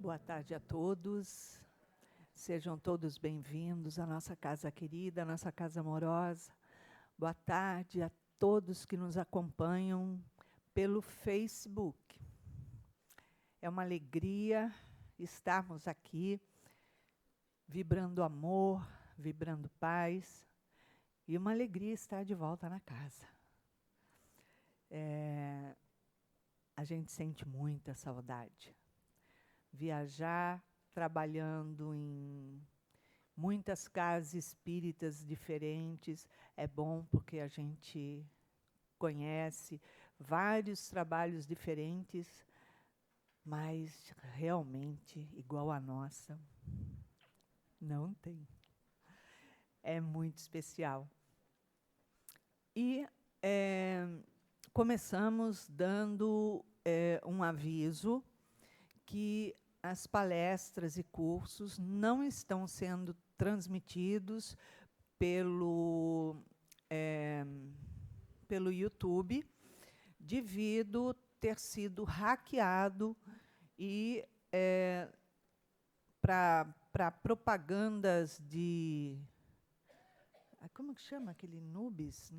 Boa tarde a todos. Sejam todos bem-vindos à nossa casa querida, à nossa casa amorosa. Boa tarde a todos que nos acompanham pelo Facebook. É uma alegria estarmos aqui, vibrando amor, vibrando paz, e uma alegria estar de volta na casa. A gente sente muita saudade. Viajar, trabalhando em muitas casas espíritas diferentes, é bom porque a gente conhece vários trabalhos diferentes, mas realmente igual a nossa não tem. É muito especial. E começamos dando um aviso que as palestras e cursos não estão sendo transmitidos pelo YouTube, devido ter sido hackeado e para propagandas de... Como que chama aquele Nubis?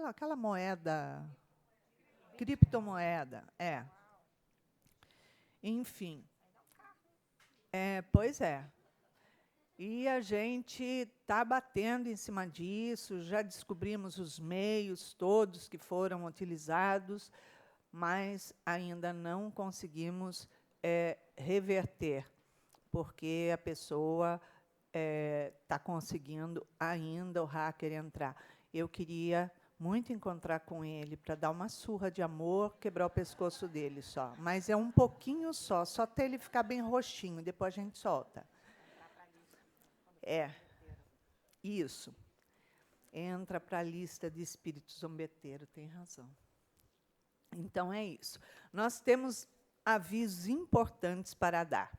Aquela moeda, criptomoeda, Enfim. Pois é. E a gente está batendo em cima disso, já descobrimos os meios todos que foram utilizados, mas ainda não conseguimos reverter, porque a pessoa está conseguindo ainda o hacker entrar. Eu queria muito encontrar com ele para dar uma surra de amor, quebrar o pescoço dele só. Mas é um pouquinho só até ele ficar bem roxinho, depois a gente solta. Isso. Entra para a lista de espíritos zombeteiros, tem razão. Então, é isso. Nós temos avisos importantes para dar.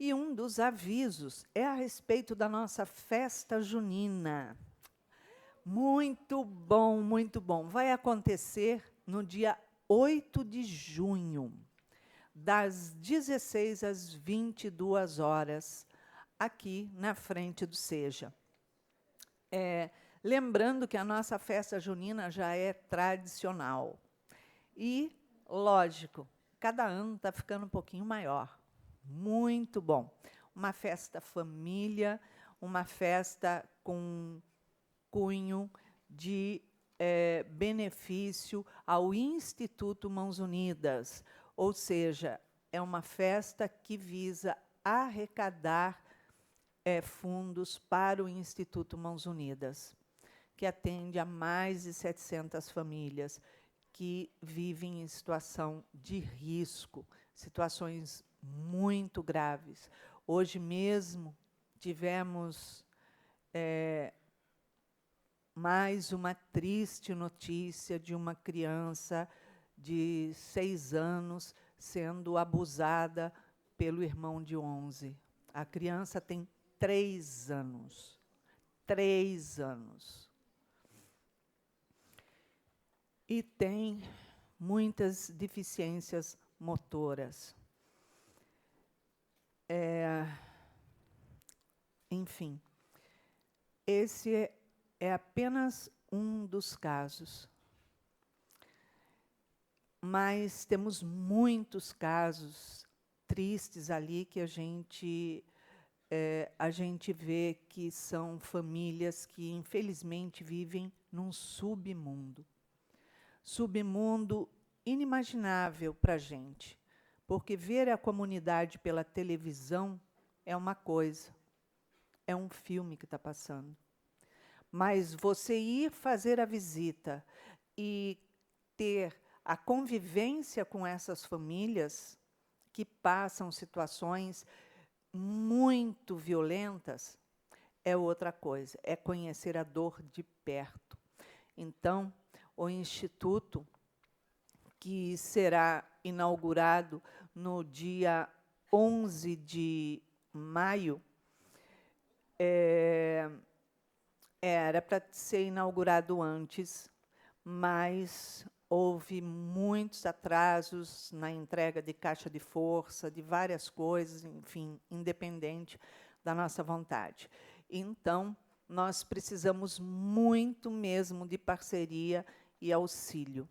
E um dos avisos é a respeito da nossa festa junina. Muito bom, muito bom. Vai acontecer no dia 8 de junho, das 16 às 22 horas, aqui na frente do SEJA. Lembrando que a nossa festa junina já é tradicional. E, lógico, cada ano está ficando um pouquinho maior. Muito bom. Uma festa família, uma festa com cunho de benefício ao Instituto Mãos Unidas, ou seja, é uma festa que visa arrecadar fundos para o Instituto Mãos Unidas, que atende a mais de 700 famílias que vivem em situação de risco, situações muito graves. Hoje mesmo tivemos mais uma triste notícia de uma criança de 6 anos sendo abusada pelo irmão de 11. A criança tem 3 anos. 3 anos. E tem muitas deficiências motoras. Enfim, esse é apenas um dos casos. Mas temos muitos casos tristes ali que a gente vê que são famílias que, infelizmente, vivem num submundo. Submundo inimaginável para a gente, porque ver a comunidade pela televisão é uma coisa, é um filme que está passando. Mas você ir fazer a visita e ter a convivência com essas famílias que passam situações muito violentas é outra coisa, é conhecer a dor de perto. Então, o Instituto, que será inaugurado no dia 11 de maio, era para ser inaugurado antes, mas houve muitos atrasos na entrega de caixa de força, de várias coisas, enfim, independente da nossa vontade. Então, nós precisamos muito mesmo de parceria e auxílio.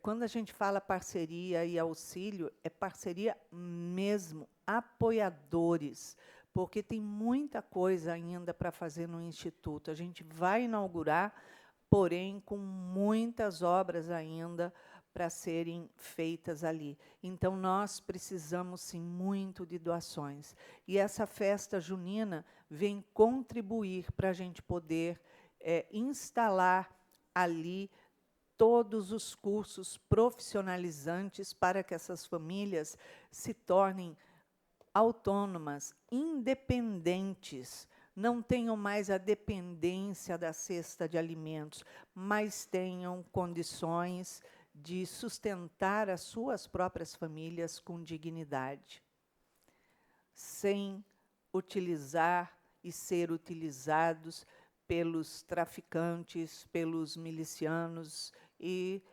Quando a gente fala parceria e auxílio, é parceria mesmo, apoiadores, porque tem muita coisa ainda para fazer no Instituto. A gente vai inaugurar, porém, com muitas obras ainda para serem feitas ali. Então, nós precisamos, sim, muito de doações. E essa festa junina vem contribuir para a gente poder instalar ali todos os cursos profissionalizantes para que essas famílias se tornem autônomas, independentes, não tenham mais a dependência da cesta de alimentos, mas tenham condições de sustentar as suas próprias famílias com dignidade, sem utilizar e ser utilizados pelos traficantes, pelos milicianos e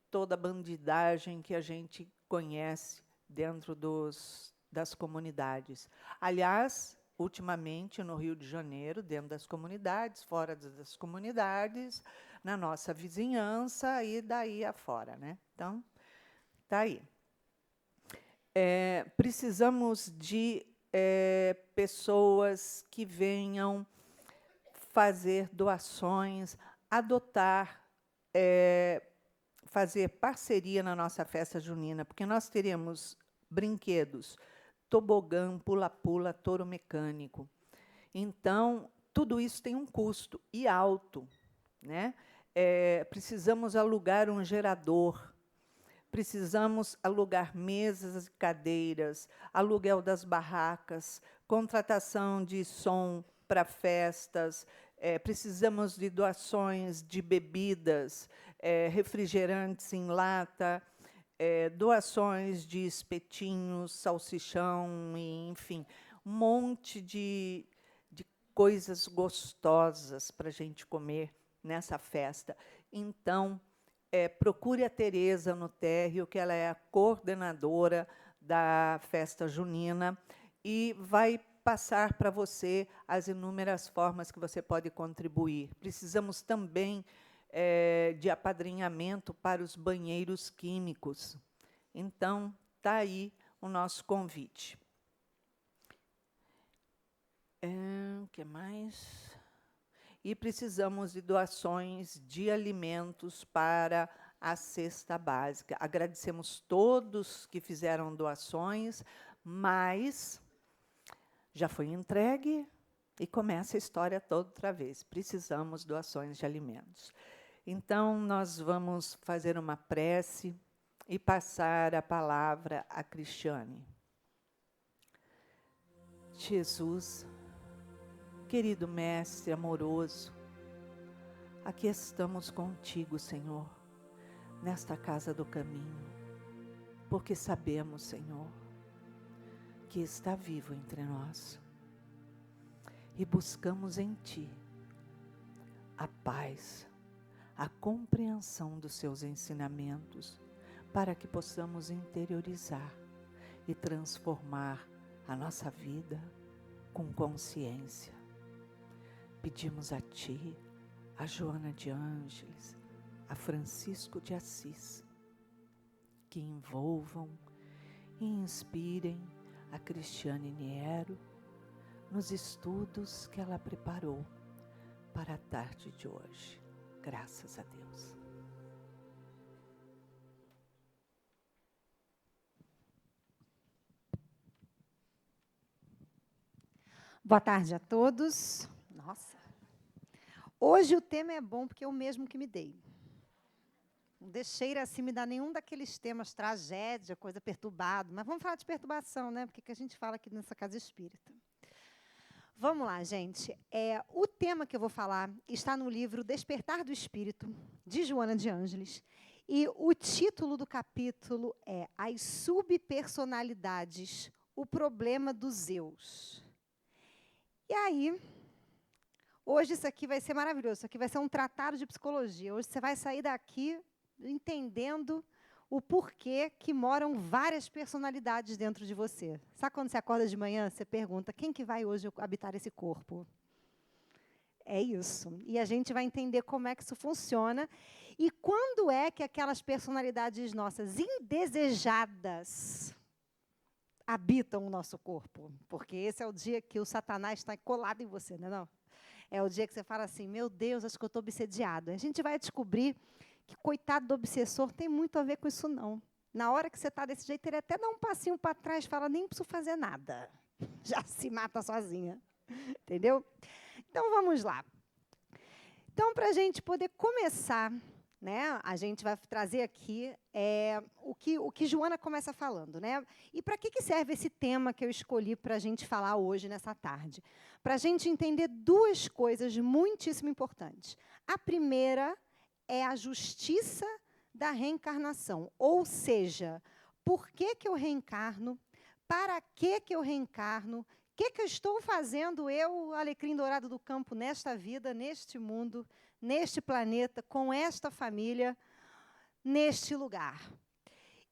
toda a bandidagem que a gente conhece dentro das comunidades. Aliás, ultimamente, no Rio de Janeiro, dentro das comunidades, fora das comunidades, na nossa vizinhança e daí afora, né? Então, está aí. Precisamos de pessoas que venham fazer doações, adotar, fazer parceria na nossa festa junina, porque nós teremos brinquedos, tobogã, pula-pula, touro mecânico. Então, tudo isso tem um custo, e alto, né? Precisamos alugar um gerador, precisamos alugar mesas e cadeiras, aluguel das barracas, contratação de som para festas, precisamos de doações de bebidas, refrigerantes em lata, doações de espetinhos, salsichão, e, enfim, um monte de coisas gostosas para a gente comer nessa festa. Então, procure a Tereza no térreo, que ela é a coordenadora da festa junina, e vai passar para você as inúmeras formas que você pode contribuir. Precisamos também de apadrinhamento para os banheiros químicos. Então, está aí o nosso convite. O que mais? E precisamos de doações de alimentos para a cesta básica. Agradecemos todos que fizeram doações, mas já foi entregue e começa a história toda outra vez. Precisamos de doações de alimentos. Então, nós vamos fazer uma prece e passar a palavra a Cristiane. Jesus, querido Mestre amoroso, aqui estamos contigo, Senhor, nesta casa do caminho, porque sabemos, Senhor, que está vivo entre nós. E buscamos em Ti a paz, a compreensão dos Seus ensinamentos, para que possamos interiorizar e transformar a nossa vida com consciência. Pedimos a Ti, a Joana de Ângeles, a Francisco de Assis, que envolvam e inspirem a Cristiane Niero nos estudos que ela preparou para a tarde de hoje. Graças a Deus. Boa tarde a todos. Nossa, hoje o tema é bom porque é o mesmo que me dei. Não deixei assim me dar nenhum daqueles temas, tragédia, coisa perturbada. Mas vamos falar de perturbação, né? Porque que a gente fala aqui nessa casa espírita. Vamos lá, gente. O tema que eu vou falar está no livro Despertar do Espírito, de Joana de Ângeles. E o título do capítulo é As Subpersonalidades, o Problema dos Eus. E aí, hoje isso aqui vai ser maravilhoso. Isso aqui vai ser um tratado de psicologia. Hoje você vai sair daqui entendendo o porquê que moram várias personalidades dentro de você. Sabe quando você acorda de manhã, você pergunta, quem que vai hoje habitar esse corpo? É isso. E a gente vai entender como é que isso funciona e quando é que aquelas personalidades nossas indesejadas habitam o nosso corpo. Porque esse é o dia que o Satanás está colado em você, não é não? É o dia que você fala assim, meu Deus, acho que eu estou obsediado. A gente vai descobrir que, coitado do obsessor, tem muito a ver com isso, não. Na hora que você está desse jeito, ele até dá um passinho para trás, fala, nem preciso fazer nada. Já se mata sozinha. Entendeu? Então, vamos lá. Então, para a gente poder começar, né, a gente vai trazer aqui o que Joana começa falando. Né? E para que serve esse tema que eu escolhi para a gente falar hoje, nessa tarde? Para a gente entender duas coisas muitíssimo importantes. A primeira é a justiça da reencarnação, ou seja, por que eu reencarno, para que eu reencarno, o que eu estou fazendo, eu, alecrim dourado do campo, nesta vida, neste mundo, neste planeta, com esta família, neste lugar.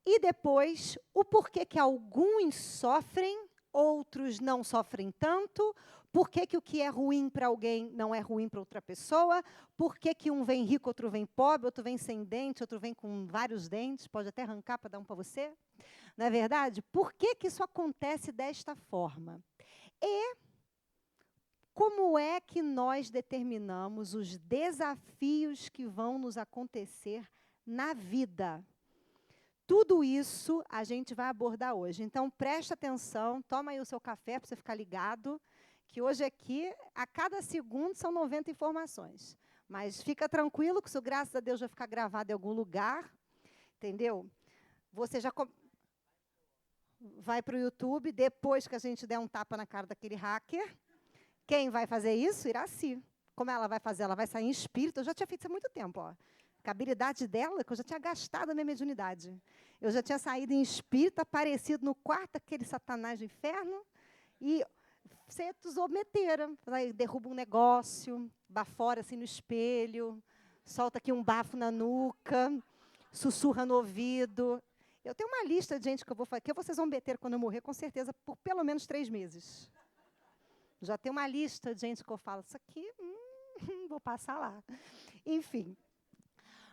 E depois, o porquê que alguns sofrem, outros não sofrem tanto, por que o que é ruim para alguém não é ruim para outra pessoa, por que um vem rico, outro vem pobre, outro vem sem dente, outro vem com vários dentes, pode até arrancar para dar um para você. Não é verdade? Por que isso acontece desta forma? E como é que nós determinamos os desafios que vão nos acontecer na vida? Tudo isso a gente vai abordar hoje. Então, presta atenção, toma aí o seu café para você ficar ligado, que hoje aqui, a cada segundo, são 90 informações. Mas fica tranquilo que isso, graças a Deus, vai ficar gravado em algum lugar, entendeu? Você já vai para o YouTube, depois que a gente der um tapa na cara daquele hacker. Quem vai fazer isso? Iraci. Como ela vai fazer? Ela vai sair em espírito. Eu já tinha feito isso há muito tempo. Ó. A habilidade dela, que eu já tinha gastado a minha mediunidade. Eu já tinha saído em espírito, aparecido no quarto daquele Satanás do inferno, e você zoometeira. Derruba um negócio, bafora assim no espelho, solta aqui um bafo na nuca, sussurra no ouvido. Eu tenho uma lista de gente que eu vou fazer, que eu vou ser zombeteira quando eu morrer, com certeza, por pelo menos 3 meses. Já tem uma lista de gente que eu falo, isso aqui, vou passar lá. Enfim.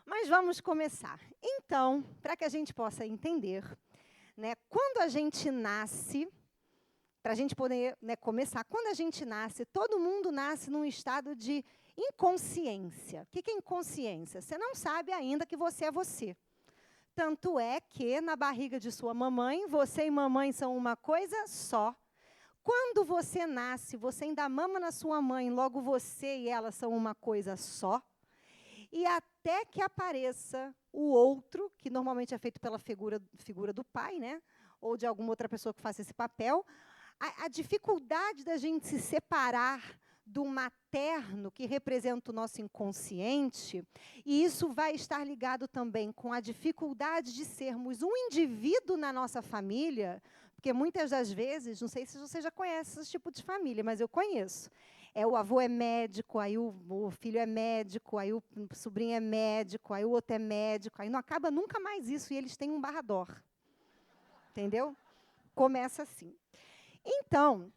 Mas vamos começar. Então, para que a gente possa entender, né, quando a gente nasce, para a gente poder, né, começar, quando a gente nasce, todo mundo nasce num estado de inconsciência. O que é inconsciência? Você não sabe ainda que você é você. Tanto é que, na barriga de sua mamãe, você e mamãe são uma coisa só. Quando você nasce, você ainda mama na sua mãe, logo você e ela são uma coisa só. E até que apareça o outro, que normalmente é feito pela figura do pai, né? Ou de alguma outra pessoa que faça esse papel, a dificuldade da gente se separar do materno, que representa o nosso inconsciente, e isso vai estar ligado também com a dificuldade de sermos um indivíduo na nossa família, porque muitas das vezes, não sei se você já conhece esse tipo de família, mas eu conheço. O avô é médico, aí o filho é médico, aí o sobrinho é médico, aí o outro é médico, aí não acaba nunca mais isso, e eles têm um barrador. Entendeu? Começa assim. Então,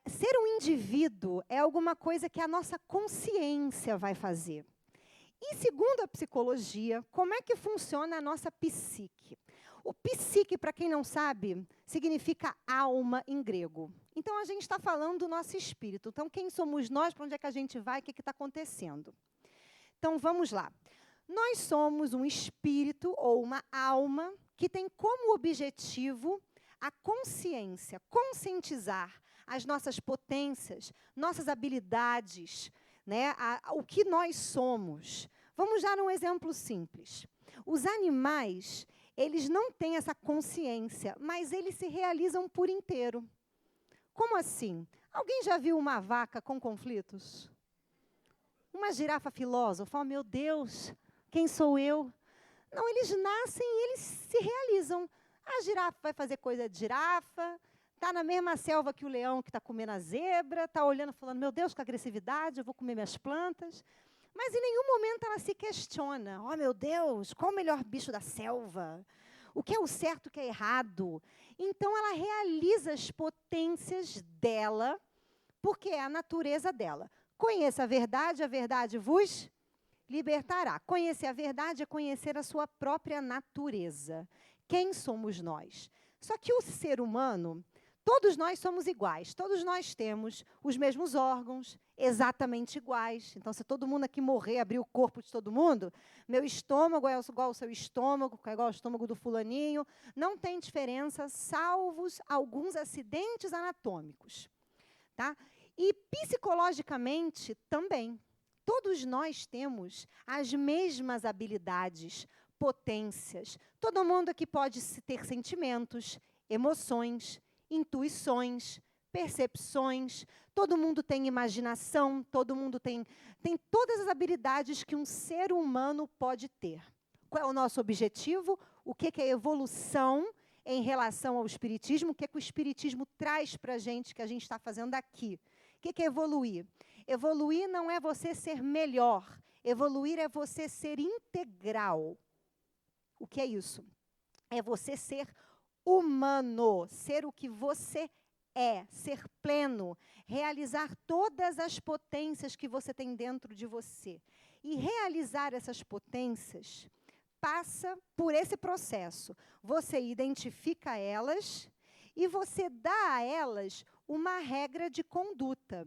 ser um indivíduo é alguma coisa que a nossa consciência vai fazer. E, segundo a psicologia, como é que funciona a nossa psique? O psique, para quem não sabe, significa alma em grego. Então, a gente está falando do nosso espírito. Então, quem somos nós, para onde é que a gente vai, o que está acontecendo? Então, vamos lá. Nós somos um espírito ou uma alma que tem como objetivo a consciência, conscientizar as nossas potências, nossas habilidades, né, o que nós somos. Vamos dar um exemplo simples. Os animais, eles não têm essa consciência, mas eles se realizam por inteiro. Como assim? Alguém já viu uma vaca com conflitos? Uma girafa filósofa? Oh, meu Deus, quem sou eu? Não, eles nascem e eles se realizam. A girafa vai fazer coisa de girafa, está na mesma selva que o leão que está comendo a zebra, está olhando e falando, meu Deus, que agressividade, eu vou comer minhas plantas. Mas em nenhum momento ela se questiona. Oh, meu Deus, qual o melhor bicho da selva? O que é o certo, o que é errado? Então, ela realiza as potências dela, porque é a natureza dela. Conheça a verdade vos libertará. Conhecer a verdade é conhecer a sua própria natureza. Quem somos nós? Só que o ser humano, todos nós somos iguais, todos nós temos os mesmos órgãos, exatamente iguais. Então, se todo mundo aqui morrer, abrir o corpo de todo mundo, meu estômago é igual ao seu estômago, é igual ao estômago do fulaninho, não tem diferença, salvos alguns acidentes anatômicos. Tá? E psicologicamente também. Todos nós temos as mesmas habilidades, potências. Todo mundo aqui pode ter sentimentos, emoções, intuições, percepções. Todo mundo tem imaginação, todo mundo tem todas as habilidades que um ser humano pode ter. Qual é o nosso objetivo? O que é evolução em relação ao Espiritismo? O que o Espiritismo traz para a gente, que a gente está fazendo aqui? O que é evoluir? Evoluir não é você ser melhor. Evoluir é você ser integral. O que é isso? É você ser humano, ser o que você é, ser pleno, realizar todas as potências que você tem dentro de você. E realizar essas potências passa por esse processo. Você identifica elas e você dá a elas uma regra de conduta,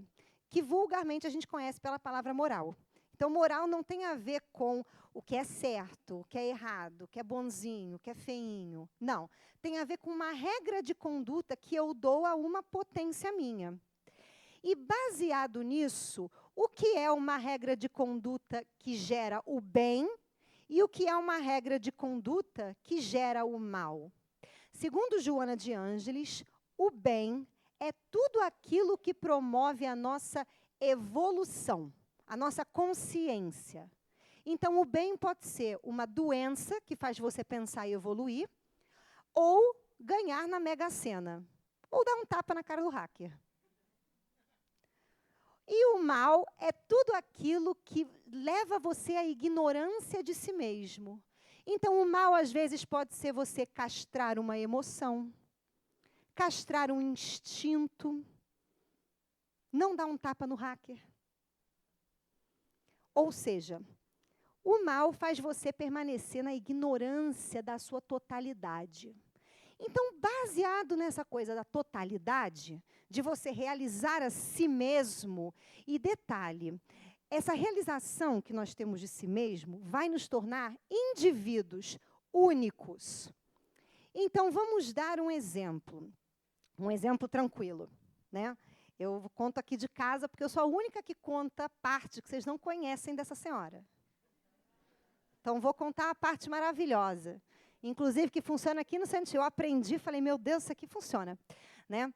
que vulgarmente a gente conhece pela palavra moral. Então, moral não tem a ver com o que é certo, o que é errado, o que é bonzinho, o que é feinho. Não. Tem a ver com uma regra de conduta que eu dou a uma potência minha. E, baseado nisso, o que é uma regra de conduta que gera o bem e o que é uma regra de conduta que gera o mal? Segundo Joana de Ângeles, o bem é tudo aquilo que promove a nossa evolução, a nossa consciência. Então, o bem pode ser uma doença que faz você pensar e evoluir, ou ganhar na Mega Sena, ou dar um tapa na cara do hacker. E o mal é tudo aquilo que leva você à ignorância de si mesmo. Então, o mal, às vezes, pode ser você castrar uma emoção, castrar um instinto, não dar um tapa no hacker. Ou seja, o mal faz você permanecer na ignorância da sua totalidade. Então, baseado nessa coisa da totalidade, de você realizar a si mesmo, e detalhe, essa realização que nós temos de si mesmo vai nos tornar indivíduos únicos. Então, vamos dar um exemplo tranquilo, né? Eu conto aqui de casa, porque eu sou a única que conta a parte que vocês não conhecem dessa senhora. Então, vou contar a parte maravilhosa. Inclusive, que funciona aqui no Centro. Eu aprendi, falei, meu Deus, isso aqui funciona. Né?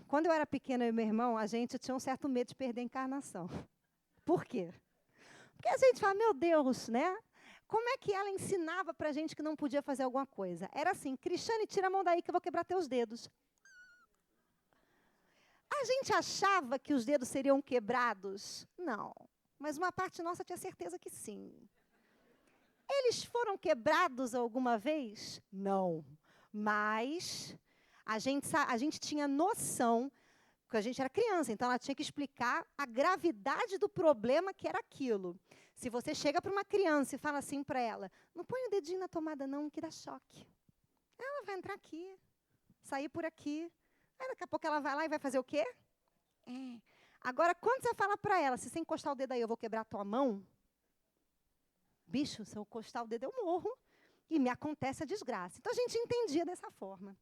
Quando eu era pequena, eu e meu irmão, a gente tinha um certo medo de perder a encarnação. Por quê? Porque a gente fala, meu Deus, né? Como é que ela ensinava para a gente que não podia fazer alguma coisa? Era assim, Cristiane, tira a mão daí que eu vou quebrar teus dedos. A gente achava que os dedos seriam quebrados? Não. Mas uma parte nossa tinha certeza que sim. Eles foram quebrados alguma vez? Não. Mas a gente tinha noção, porque a gente era criança, então ela tinha que explicar a gravidade do problema que era aquilo. Se você chega para uma criança e fala assim para ela, não põe o dedinho na tomada não, que dá choque. Ela vai entrar aqui, sair por aqui. Aí daqui a pouco ela vai lá e vai fazer o quê? Agora, quando você fala para ela, se você encostar o dedo aí, eu vou quebrar a tua mão, bicho, se eu encostar o dedo, eu morro. E me acontece a desgraça. Então, a gente entendia dessa forma.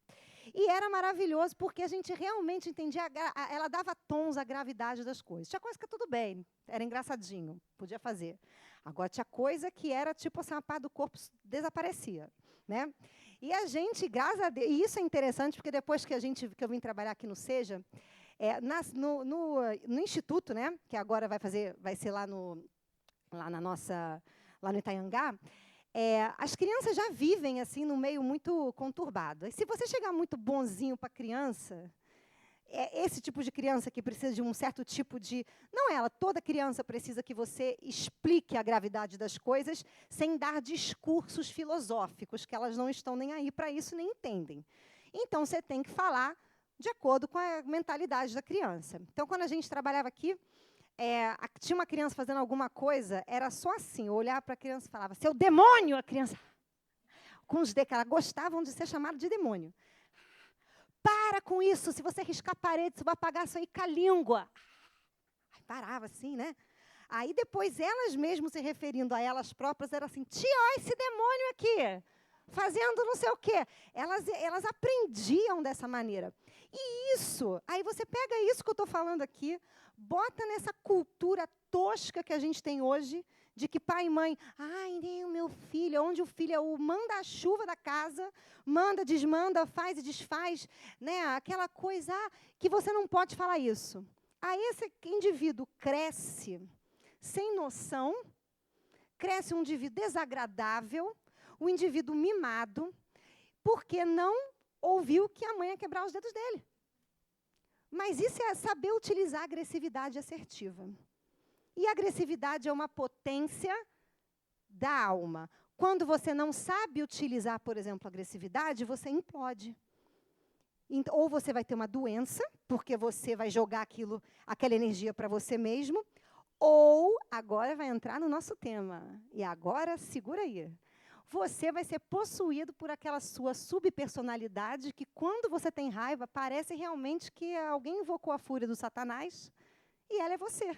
E era maravilhoso, porque a gente realmente entendia, ela dava tons à gravidade das coisas. Tinha coisa que tudo bem, era engraçadinho, podia fazer. Agora, tinha coisa que era tipo assim, uma parte do corpo desaparecia. Né? E a gente, graças a Deus, e isso é interessante, porque depois que eu vim trabalhar aqui no SEJA, no Instituto, né, que agora vai ser lá no Itaiangá, as crianças já vivem assim num meio muito conturbado. E se você chegar muito bonzinho para a criança, é esse tipo de criança que precisa de um certo tipo de... Não ela, toda criança precisa que você explique a gravidade das coisas sem dar discursos filosóficos, que elas não estão nem aí para isso, nem entendem. Então, você tem que falar de acordo com a mentalidade da criança. Então, quando a gente trabalhava aqui, tinha uma criança fazendo alguma coisa, era só assim, eu olhava para a criança e falava, seu demônio, a criança... Com os D, que elas gostavam de ser chamada de demônio. Para com isso, se você riscar a parede, você vai apagar isso aí com a língua. Aí parava assim, né? Aí depois elas mesmas se referindo a elas próprias, era assim, tia, olha esse demônio aqui, fazendo não sei o quê. Elas aprendiam dessa maneira. E isso, aí você pega isso que eu estou falando aqui, bota nessa cultura tosca que a gente tem hoje, de que pai e mãe, ai, nem o meu filho, onde o filho é o manda-chuva da casa, manda, desmanda, faz e desfaz, né? Aquela coisa que você não pode falar isso. Aí esse indivíduo cresce sem noção, cresce um indivíduo desagradável, um indivíduo mimado, porque não ouviu que a mãe ia quebrar os dedos dele. Mas isso é saber utilizar a agressividade assertiva. E a agressividade é uma potência da alma. Quando você não sabe utilizar, por exemplo, a agressividade, você implode. Ou você vai ter uma doença, porque você vai jogar aquela energia para você mesmo, ou, agora vai entrar no nosso tema, e agora segura aí, você vai ser possuído por aquela sua subpersonalidade que, quando você tem raiva, parece realmente que alguém invocou a fúria do Satanás, e ela é você.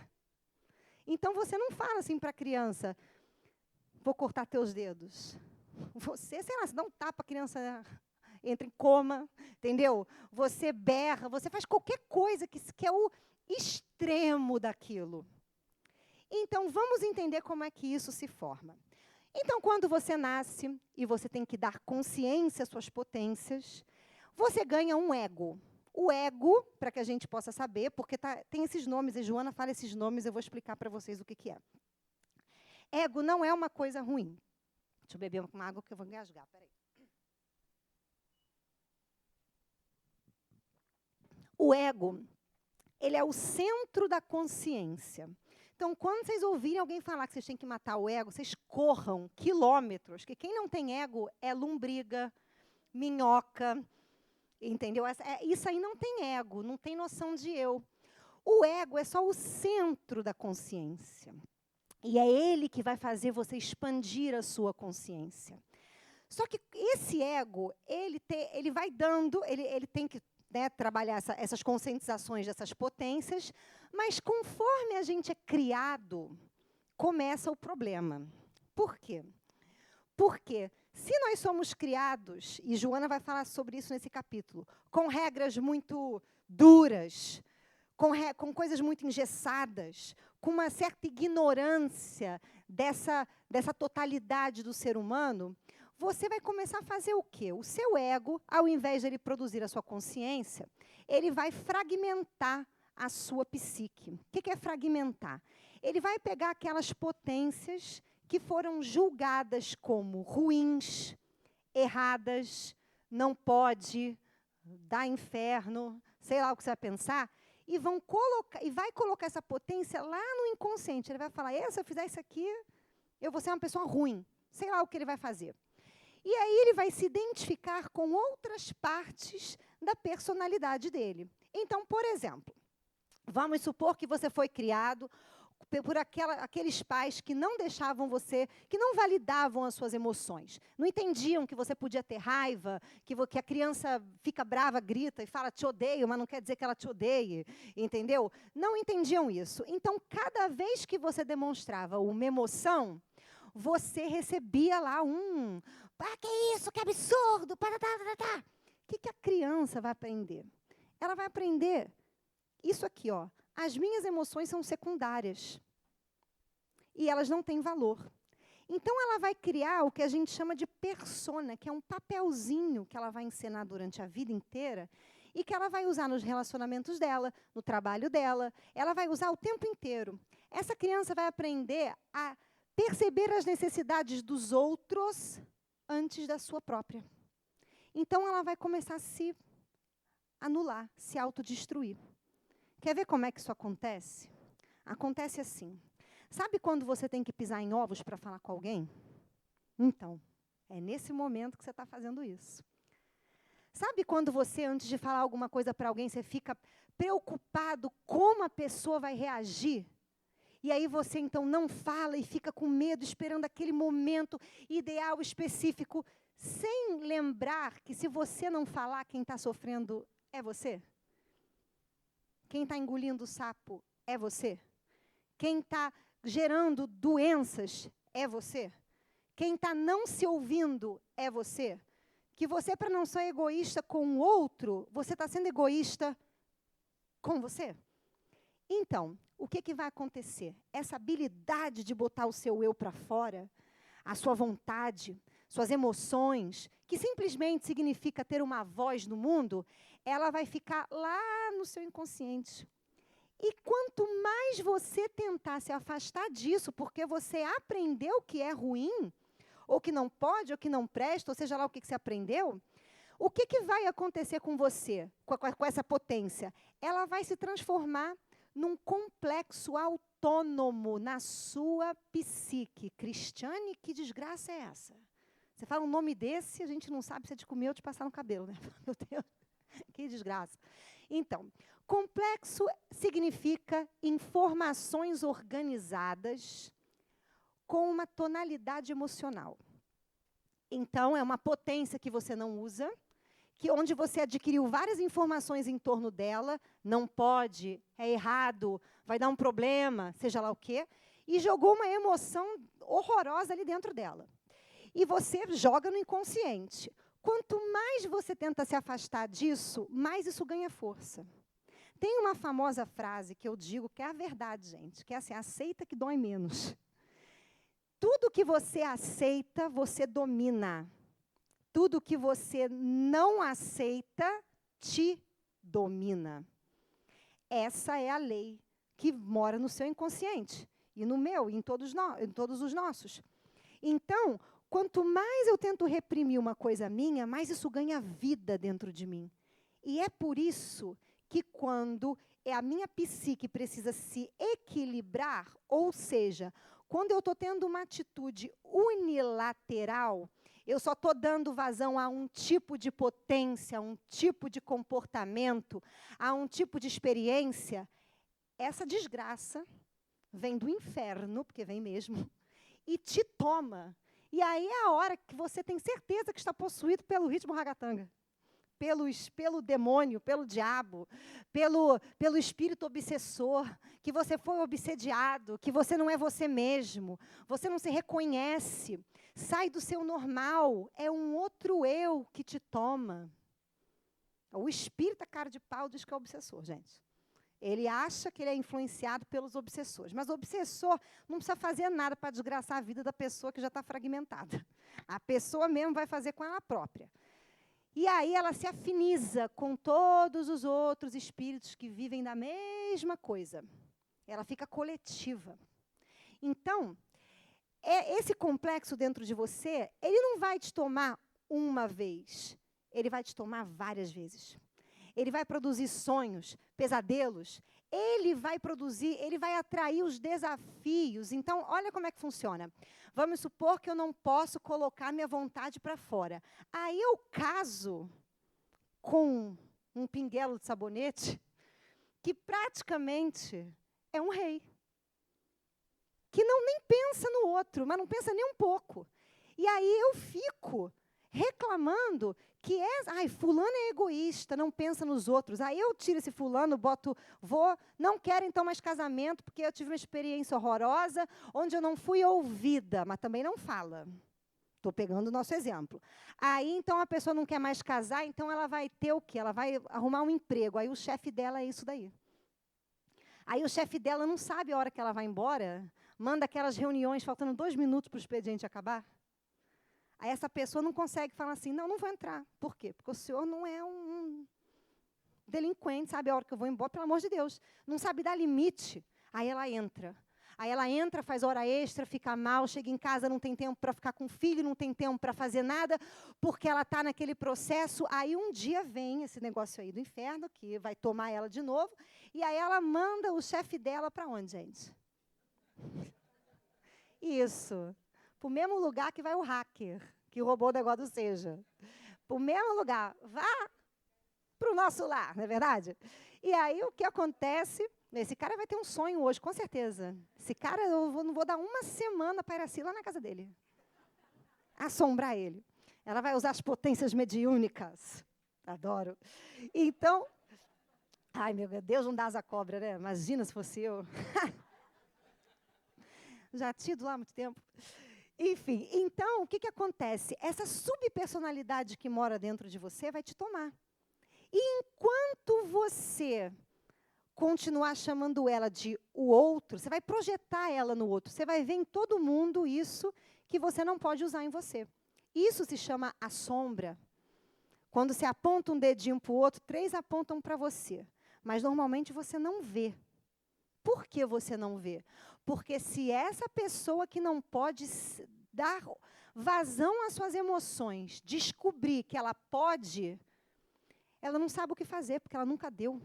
Então, você não fala assim para a criança, vou cortar teus dedos. Você, sei lá, você dá um tapa, a criança entra em coma, entendeu? Você berra, você faz qualquer coisa que é o extremo daquilo. Então, vamos entender como é que isso se forma. Então, quando você nasce e você tem que dar consciência às suas potências, você ganha um ego. O ego, para que a gente possa saber, porque tem esses nomes, e Joana fala esses nomes, eu vou explicar para vocês o que é. Ego não é uma coisa ruim. Deixa eu beber uma água que eu vou engasgar, peraí. O ego, ele é o centro da consciência. Então, quando vocês ouvirem alguém falar que vocês têm que matar o ego, vocês corram quilômetros, que quem não tem ego é lombriga, minhoca, entendeu? Isso aí não tem ego, não tem noção de eu. O ego é só o centro da consciência. E é ele que vai fazer você expandir a sua consciência. Só que esse ego, ele vai dando, ele tem que, né, trabalhar essas conscientizações dessas potências, mas conforme a gente é criado, começa o problema. Por quê? Porque se nós somos criados, e Joana vai falar sobre isso nesse capítulo, com regras muito duras, com coisas muito engessadas, com uma certa ignorância dessa totalidade do ser humano, você vai começar a fazer o quê? O seu ego, ao invés de ele produzir a sua consciência, ele vai fragmentar a sua psique. O que é fragmentar? Ele vai pegar aquelas potências que foram julgadas como ruins, erradas, não pode, dá inferno, sei lá o que você vai pensar, e vai colocar essa potência lá no inconsciente. Ele vai falar, se eu fizer isso aqui, eu vou ser uma pessoa ruim. Sei lá o que ele vai fazer. E aí ele vai se identificar com outras partes da personalidade dele. Então, por exemplo, vamos supor que você foi criado por aqueles pais que não deixavam você, que não validavam as suas emoções. Não entendiam que você podia ter raiva, que a criança fica brava, grita e fala, te odeio, mas não quer dizer que ela te odeie, entendeu? Não entendiam isso. Então, cada vez que você demonstrava uma emoção, você recebia lá que isso, que absurdo, o que a criança vai aprender? Ela vai aprender isso aqui, ó. As minhas emoções são secundárias. E elas não têm valor. Então, ela vai criar o que a gente chama de persona, que é um papelzinho que ela vai encenar durante a vida inteira e que ela vai usar nos relacionamentos dela, no trabalho dela. Ela vai usar o tempo inteiro. Essa criança vai aprender a perceber as necessidades dos outros antes da sua própria. Então, ela vai começar a se anular, se autodestruir. Quer ver como é que isso acontece? Acontece assim. Sabe quando você tem que pisar em ovos para falar com alguém? Então, é nesse momento que você está fazendo isso. Sabe quando você, antes de falar alguma coisa para alguém, você fica preocupado como a pessoa vai reagir? E aí você, então, não fala e fica com medo, esperando aquele momento ideal, específico, sem lembrar que se você não falar, quem está sofrendo é você? Quem está engolindo o sapo é você? Quem está gerando doenças é você? Quem está não se ouvindo é você? Que você, para não ser egoísta com o outro, você está sendo egoísta com você? Então, o que vai acontecer? Essa habilidade de botar o seu eu para fora, a sua vontade, suas emoções, que simplesmente significa ter uma voz no mundo, ela vai ficar lá no seu inconsciente. E quanto mais você tentar se afastar disso, porque você aprendeu que é ruim, ou que não pode, ou que não presta, ou seja lá o que você aprendeu, o que vai acontecer com você, com essa potência? Ela vai se transformar num complexo autônomo na sua psique. Cristiane, que desgraça é essa? Você fala um nome desse, a gente não sabe se é de comer ou de passar no cabelo, né? Meu Deus, que desgraça. Então, complexo significa informações organizadas com uma tonalidade emocional. Então, é uma potência que você não usa, que onde você adquiriu várias informações em torno dela, não pode, é errado, vai dar um problema, seja lá o quê, e jogou uma emoção horrorosa ali dentro dela. E você joga no inconsciente. Quanto mais você tenta se afastar disso, mais isso ganha força. Tem uma famosa frase que eu digo que é a verdade, gente, que é assim, aceita que dói menos. Tudo que você aceita, você domina. Tudo que você não aceita, te domina. Essa é a lei que mora no seu inconsciente. E no meu, e em todos os nossos. Então, quanto mais eu tento reprimir uma coisa minha, mais isso ganha vida dentro de mim. E é por isso que quando a minha psique precisa se equilibrar, ou seja, quando eu estou tendo uma atitude unilateral, eu só estou dando vazão a um tipo de potência, a um tipo de comportamento, a um tipo de experiência, essa desgraça vem do inferno, porque vem mesmo, e te toma. E aí é a hora que você tem certeza que está possuído pelo ritmo ragatanga. Pelo demônio, pelo diabo, pelo espírito obsessor, que você foi obsediado, que você não é você mesmo, você não se reconhece, sai do seu normal, é um outro eu que te toma. O espírito, a cara de pau, diz que é obsessor, gente. Ele acha que ele é influenciado pelos obsessores, mas o obsessor não precisa fazer nada para desgraçar a vida da pessoa que já está fragmentada. A pessoa mesmo vai fazer com ela própria. E aí ela se afiniza com todos os outros espíritos que vivem da mesma coisa. Ela fica coletiva. Então, esse complexo dentro de você, ele não vai te tomar uma vez. Ele vai te tomar várias vezes. Ele vai produzir sonhos, pesadelos. Ele vai atrair os desafios. Então, olha como é que funciona. Vamos supor que eu não posso colocar minha vontade para fora. Aí eu caso com um pinguelo de sabonete que praticamente é um rei. Que nem pensa no outro, mas não pensa nem um pouco. E aí eu fico reclamando que fulano é egoísta, não pensa nos outros. Aí eu tiro esse fulano, não quero então mais casamento, porque eu tive uma experiência horrorosa, onde eu não fui ouvida, mas também não fala. Estou pegando o nosso exemplo. Aí, então, a pessoa não quer mais casar, então ela vai ter o quê? Ela vai arrumar um emprego. Aí o chefe dela é isso daí. Aí o chefe dela não sabe a hora que ela vai embora, manda aquelas reuniões faltando 2 minutos para o expediente acabar. Aí essa pessoa não consegue falar assim, não vou entrar. Por quê? Porque o senhor não é um delinquente, sabe a hora que eu vou embora, pelo amor de Deus. Não sabe dar limite. Aí ela entra. Aí ela entra, faz hora extra, fica mal, chega em casa, não tem tempo para ficar com o filho, não tem tempo para fazer nada, porque ela está naquele processo. Aí um dia vem esse negócio aí do inferno, que vai tomar ela de novo, e aí ela manda o chefe dela para onde, gente? Isso. Para o mesmo lugar que vai o hacker, que roubou o negócio do Seja. Para o mesmo lugar. Vá para o nosso lar, não é verdade? E aí o que acontece? Esse cara vai ter um sonho hoje, com certeza. Esse cara, não vou dar uma semana para ir lá na casa dele. Assombrar ele. Ela vai usar as potências mediúnicas. Adoro. Então, ai meu Deus, não dá asa cobra, né? Imagina se fosse eu. Já tinha ido lá há muito tempo. Enfim, então, o que acontece? Essa subpersonalidade que mora dentro de você vai te tomar. E enquanto você continuar chamando ela de o outro, você vai projetar ela no outro. Você vai ver em todo mundo isso que você não pode usar em você. Isso se chama a sombra. Quando você aponta um dedinho para o outro, 3 apontam para você. Mas normalmente você não vê. Por que você não vê? Porque se essa pessoa que não pode dar vazão às suas emoções, descobrir que ela pode, ela não sabe o que fazer, porque ela nunca deu.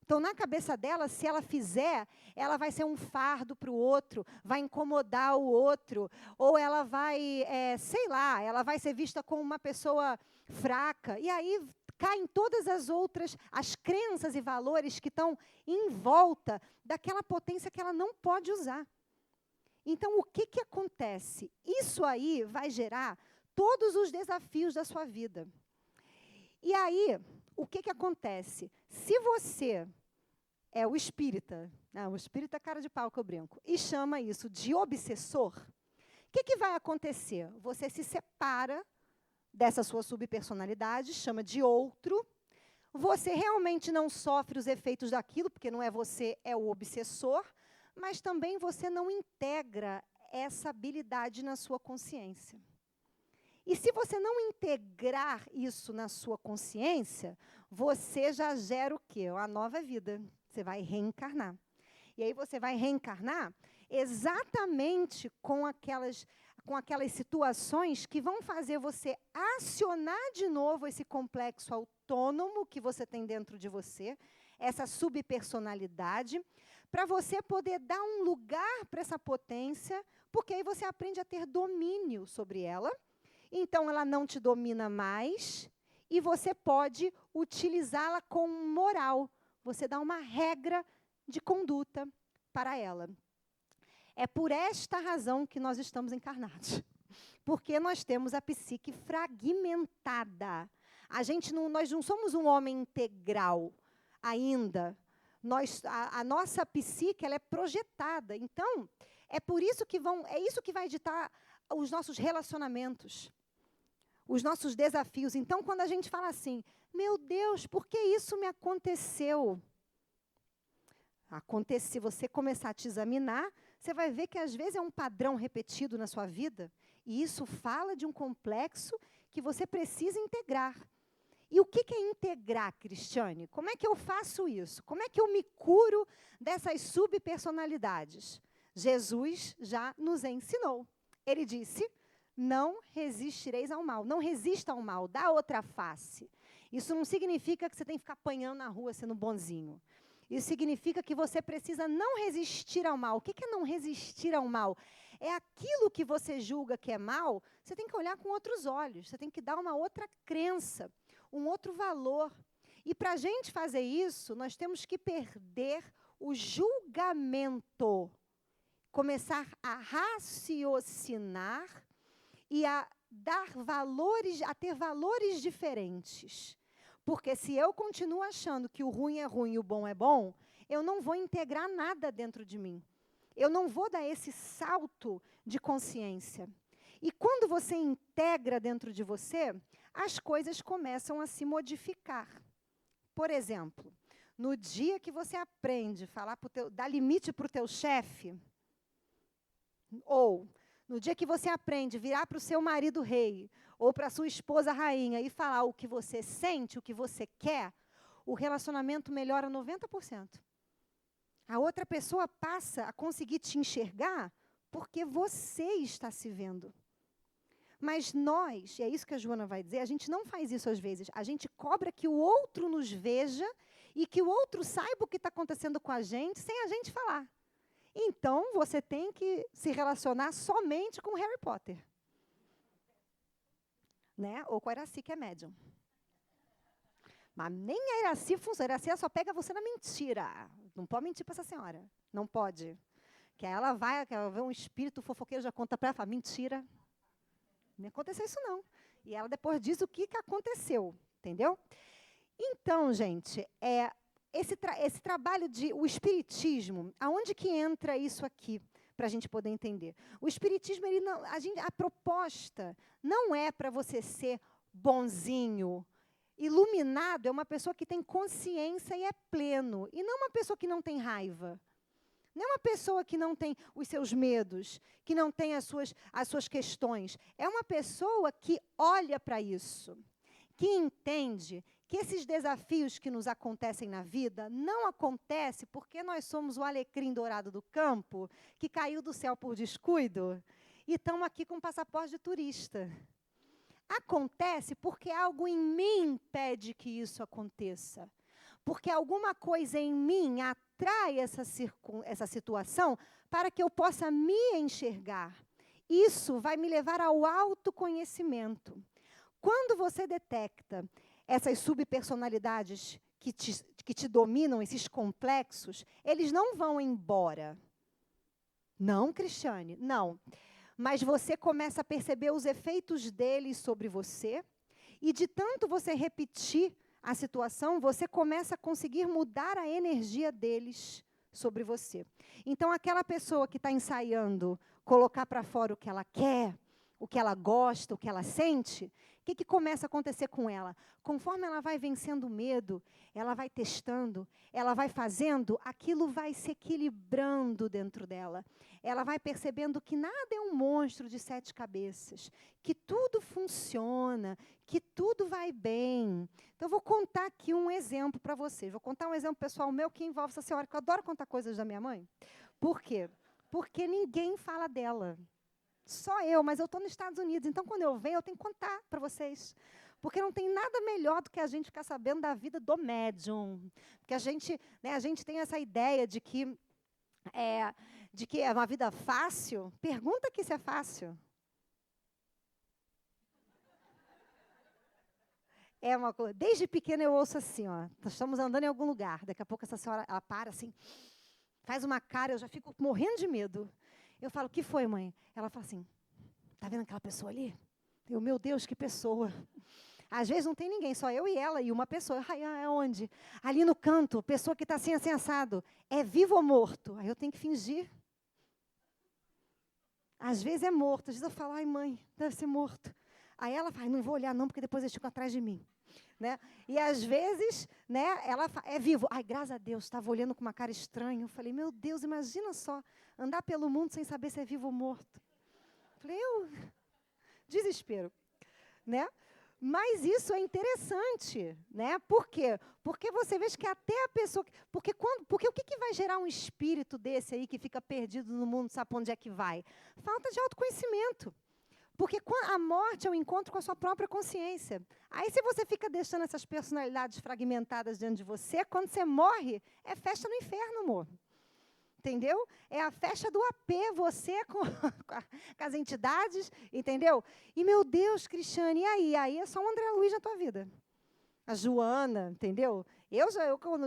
Então, na cabeça dela, se ela fizer, ela vai ser um fardo para o outro, vai incomodar o outro, ou ela vai, sei lá, ela vai ser vista como uma pessoa fraca. E aí caem todas as outras, as crenças e valores que estão em volta daquela potência que ela não pode usar. Então, o que acontece? Isso aí vai gerar todos os desafios da sua vida. E aí, o que acontece? Se você é o espírita, o espírita é cara de pau que eu brinco, e chama isso de obsessor, o que vai acontecer? Você se separa dessa sua subpersonalidade, chama de outro, você realmente não sofre os efeitos daquilo, porque não é você, é o obsessor, mas também você não integra essa habilidade na sua consciência. E se você não integrar isso na sua consciência, você já gera o quê? Uma nova vida. Você vai reencarnar. E aí você vai reencarnar exatamente com aquelas situações que vão fazer você acionar de novo esse complexo autônomo que você tem dentro de você, essa subpersonalidade, para você poder dar um lugar para essa potência, porque aí você aprende a ter domínio sobre ela. Então, ela não te domina mais e você pode utilizá-la com moral. Você dá uma regra de conduta para ela. É por esta razão que nós estamos encarnados. Porque nós temos a psique fragmentada. Nós não somos um homem integral ainda. A nossa psique ela é projetada. Então, é por isso que é isso que vai ditar os nossos relacionamentos, os nossos desafios. Então, quando a gente fala assim, meu Deus, por que isso me aconteceu? Se você começar a te examinar, você vai ver que às vezes é um padrão repetido na sua vida, e isso fala de um complexo que você precisa integrar. E o que é integrar, Cristiane? Como é que eu faço isso? Como é que eu me curo dessas subpersonalidades? Jesus já nos ensinou. Ele disse, não resistireis ao mal. Não resista ao mal, dá outra face. Isso não significa que você tem que ficar apanhando na rua sendo bonzinho. Isso significa que você precisa não resistir ao mal. O que é não resistir ao mal? É aquilo que você julga que é mal, você tem que olhar com outros olhos. Você tem que dar uma outra crença, um outro valor. E para a gente fazer isso, nós temos que perder o julgamento. Começar a raciocinar e a dar valores, a ter valores diferentes. Porque se eu continuo achando que o ruim é ruim e o bom é bom, eu não vou integrar nada dentro de mim. Eu não vou dar esse salto de consciência. E quando você integra dentro de você, as coisas começam a se modificar. Por exemplo, no dia que você aprende a dar limite para o teu chefe, ou no dia que você aprende a virar para o seu marido rei, ou para a sua esposa rainha, e falar o que você sente, o que você quer, o relacionamento melhora 90%. A outra pessoa passa a conseguir te enxergar porque você está se vendo. Mas nós, e é isso que a Joana vai dizer, a gente não faz isso às vezes. A gente cobra que o outro nos veja e que o outro saiba o que está acontecendo com a gente sem a gente falar. Então, você tem que se relacionar somente com Harry Potter. Né? Ou com a Iraci, que é médium. Mas nem a Iraci funciona. A Iraci só pega você na mentira. Não pode mentir para essa senhora. Não pode. Que aí ela vê um espírito fofoqueiro, já conta para ela, fala, mentira. Não aconteceu isso, não. E ela depois diz o que aconteceu. Entendeu? Então, gente, esse trabalho o espiritismo, aonde que entra isso aqui, para a gente poder entender? O espiritismo, a proposta não é para você ser bonzinho. Iluminado é uma pessoa que tem consciência e é pleno, e não uma pessoa que não tem raiva. Não é uma pessoa que não tem os seus medos, que não tem as suas questões. É uma pessoa que olha para isso, que entende que esses desafios que nos acontecem na vida não acontecem porque nós somos o alecrim dourado do campo, que caiu do céu por descuido, e estamos aqui com passaporte de turista. Acontece porque algo em mim impede que isso aconteça. Porque alguma coisa em mim atrai essa situação para que eu possa me enxergar. Isso vai me levar ao autoconhecimento. Quando você detecta essas subpersonalidades que te dominam, esses complexos, eles não vão embora. Não, Cristiane, não. Mas você começa a perceber os efeitos deles sobre você, e de tanto você repetir a situação, você começa a conseguir mudar a energia deles sobre você. Então, aquela pessoa que está ensaiando colocar para fora o que ela quer, o que ela gosta, o que ela sente, o que começa a acontecer com ela? Conforme ela vai vencendo o medo, ela vai testando, ela vai fazendo, aquilo vai se equilibrando dentro dela. Ela vai percebendo que nada é um monstro de 7 cabeças, que tudo funciona, que tudo vai bem. Então, eu vou contar aqui um exemplo para vocês. Vou contar um exemplo pessoal meu que envolve essa senhora, que eu adoro contar coisas da minha mãe. Por quê? Porque ninguém fala dela. Só eu, mas eu estou nos Estados Unidos, então quando eu venho, eu tenho que contar para vocês. Porque não tem nada melhor do que a gente ficar sabendo da vida do médium. Porque a gente tem essa ideia de que é uma vida fácil. Pergunta aqui se é fácil. É uma coisa. Desde pequena eu ouço assim, ó, nós estamos andando em algum lugar, daqui a pouco essa senhora, ela para assim, faz uma cara, eu já fico morrendo de medo. Eu falo, o que foi, mãe? Ela fala assim, tá vendo aquela pessoa ali? Eu, meu Deus, que pessoa. Às vezes não tem ninguém, só eu e ela e uma pessoa. Ai, é onde? Ali no canto, pessoa que está assim, assim, assado. É vivo ou morto? Aí eu tenho que fingir. Às vezes é morto. Às vezes eu falo, ai, mãe, deve ser morto. Aí ela fala, não vou olhar não, porque depois eles ficam atrás de mim. Né? E às vezes, né, ela fala, é vivo. Ai, graças a Deus, estava olhando com uma cara estranha. Eu falei, meu Deus, imagina só, andar pelo mundo sem saber se é vivo ou morto. Falei, desespero. Né? Mas isso é interessante, né? Por quê? Porque você vê que até a pessoa... Porque o que vai gerar um espírito desse aí que fica perdido no mundo, sabe onde é que vai? Falta de autoconhecimento. Porque a morte é o encontro com a sua própria consciência. Aí, se você fica deixando essas personalidades fragmentadas diante de você, quando você morre, é festa no inferno, amor. Entendeu? É a festa do AP, você com as entidades, entendeu? E, meu Deus, Cristiane, e aí? Aí é só o André Luiz na tua vida. A Joana, entendeu?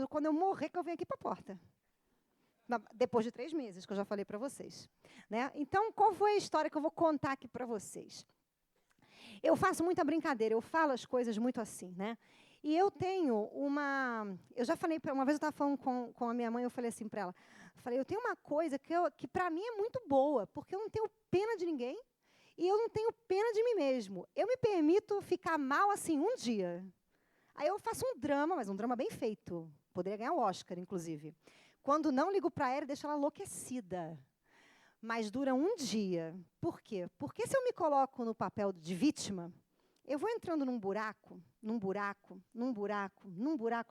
Quando eu morrer, que eu venho aqui para a porta. Depois de 3 meses, que eu já falei para vocês. Né? Então, qual foi a história que eu vou contar aqui para vocês? Eu faço muita brincadeira, eu falo as coisas muito assim, né? E eu tenho uma... Eu já falei, uma vez eu estava falando com a minha mãe, eu falei assim para ela, eu tenho uma coisa que para mim é muito boa, porque eu não tenho pena de ninguém e eu não tenho pena de mim mesmo. Eu me permito ficar mal assim um dia. Aí eu faço um drama, mas um drama bem feito. Poderia ganhar o Oscar, inclusive. Quando não ligo para ela, deixo ela enlouquecida. Mas dura um dia. Por quê? Porque se eu me coloco no papel de vítima, eu vou entrando num buraco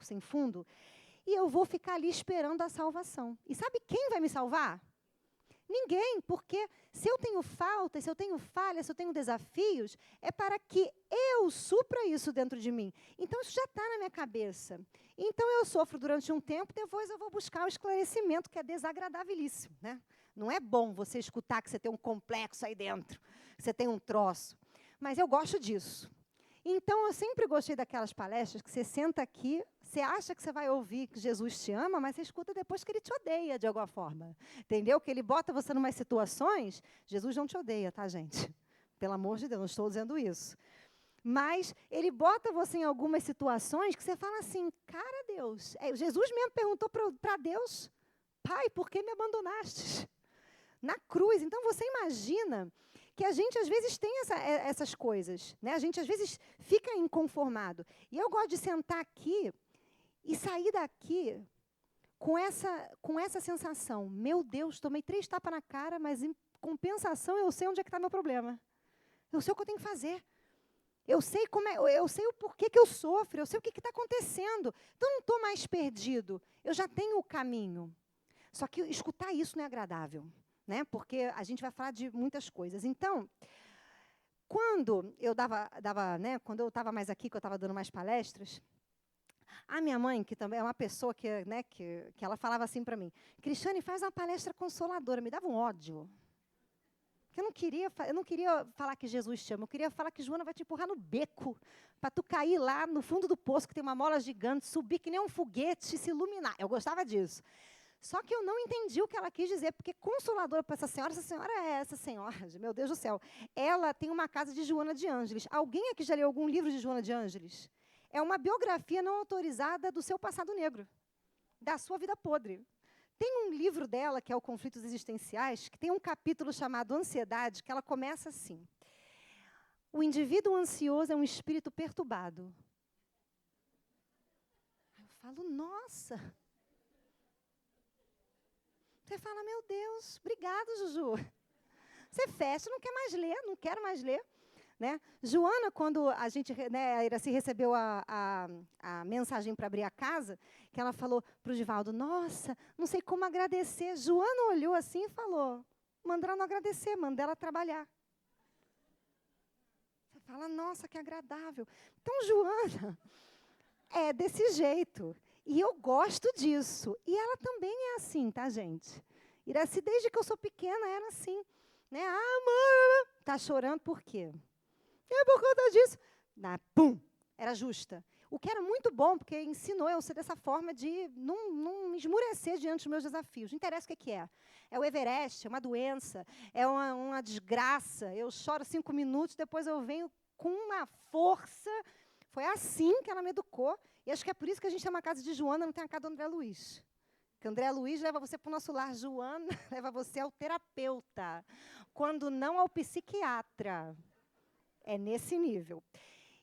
sem fundo, e eu vou ficar ali esperando a salvação. E sabe quem vai me salvar? Ninguém, porque se eu tenho faltas, se eu tenho falhas, se eu tenho desafios, é para que eu supra isso dentro de mim. Então, isso já está na minha cabeça. Então, eu sofro durante um tempo, depois eu vou buscar o esclarecimento, que é desagradabilíssimo, né? Não é bom você escutar que você tem um complexo aí dentro, que você tem um troço. Mas eu gosto disso. Então, eu sempre gostei daquelas palestras que você senta aqui, você acha que você vai ouvir que Jesus te ama, mas você escuta depois que ele te odeia de alguma forma. Entendeu? Que ele bota você em umas situações. Jesus não te odeia, tá, gente? Pelo amor de Deus, não estou dizendo isso. Mas ele bota você em algumas situações que você fala assim, cara, Deus. Jesus mesmo perguntou para Deus, Pai, por que me abandonaste? Na cruz. Então, você imagina que a gente, às vezes, tem essas coisas. Né? A gente, às vezes, fica inconformado. E eu gosto de sentar aqui e sair daqui com essa sensação. Meu Deus, tomei 3 tapas na cara, mas, em compensação, eu sei onde é que está meu problema. Eu sei o que eu tenho que fazer. Eu sei o porquê que eu sofro. Eu sei o que está acontecendo. Então, eu não estou mais perdido. Eu já tenho o caminho. Só que escutar isso não é agradável. Né? Porque a gente vai falar de muitas coisas. Então, quando eu né, quando eu estava mais aqui, que eu estava dando mais palestras, a minha mãe, que também é uma pessoa que ela falava assim para mim, Cristiane, faz uma palestra consoladora, me dava um ódio. Porque eu não queria falar que Jesus te ama, eu queria falar que Joana vai te empurrar no beco, para tu cair lá no fundo do poço, que tem uma mola gigante, subir que nem um foguete e se iluminar. Eu gostava disso. Só que eu não entendi o que ela quis dizer, porque consoladora para essa senhora meu Deus do céu, ela tem uma casa de Joana de Ângeles. Alguém aqui já leu algum livro de Joana de Ângeles? É uma biografia não autorizada do seu passado negro, da sua vida podre. Tem um livro dela, que é o Conflitos Existenciais, que tem um capítulo chamado Ansiedade, que ela começa assim. O indivíduo ansioso é um espírito perturbado. Eu falo, nossa... Você fala, meu Deus, obrigado, Juju. Você fecha, não quer mais ler, não quero mais ler. Né? Joana, quando a gente, né, a Iraci recebeu a mensagem para abrir a casa, que ela falou para o Givaldo, nossa, não sei como agradecer. Joana olhou assim e falou, manda ela não agradecer, manda ela trabalhar. Você fala, nossa, que agradável. Então, Joana é desse jeito. E eu gosto disso. E ela também é assim, tá, gente? Iraci, desde que eu sou pequena, era assim. Né? Ah, mãe, tá chorando por quê? É por conta disso. Pum, era justa. O que era muito bom, porque ensinou eu ser dessa forma de não me esmurecer diante dos meus desafios. Não interessa o que é. É o Everest, é uma doença, é uma desgraça. Eu choro 5 minutos, depois eu venho com uma força. Foi assim que ela me educou. E acho que é por isso que a gente tem uma casa de Joana, não tem a casa do André Luiz. Porque André Luiz leva você para o nosso lar. Joana leva você ao terapeuta. Quando não ao psiquiatra. É nesse nível.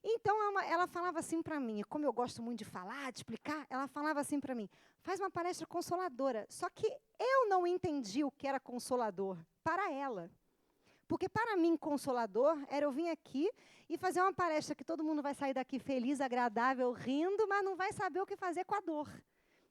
Então, ela falava assim para mim, como eu gosto muito de falar, de explicar, ela falava assim para mim, faz uma palestra consoladora. Só que eu não entendi o que era consolador para ela. Porque, para mim, consolador era eu vir aqui e fazer uma palestra que todo mundo vai sair daqui feliz, agradável, rindo, mas não vai saber o que fazer com a dor.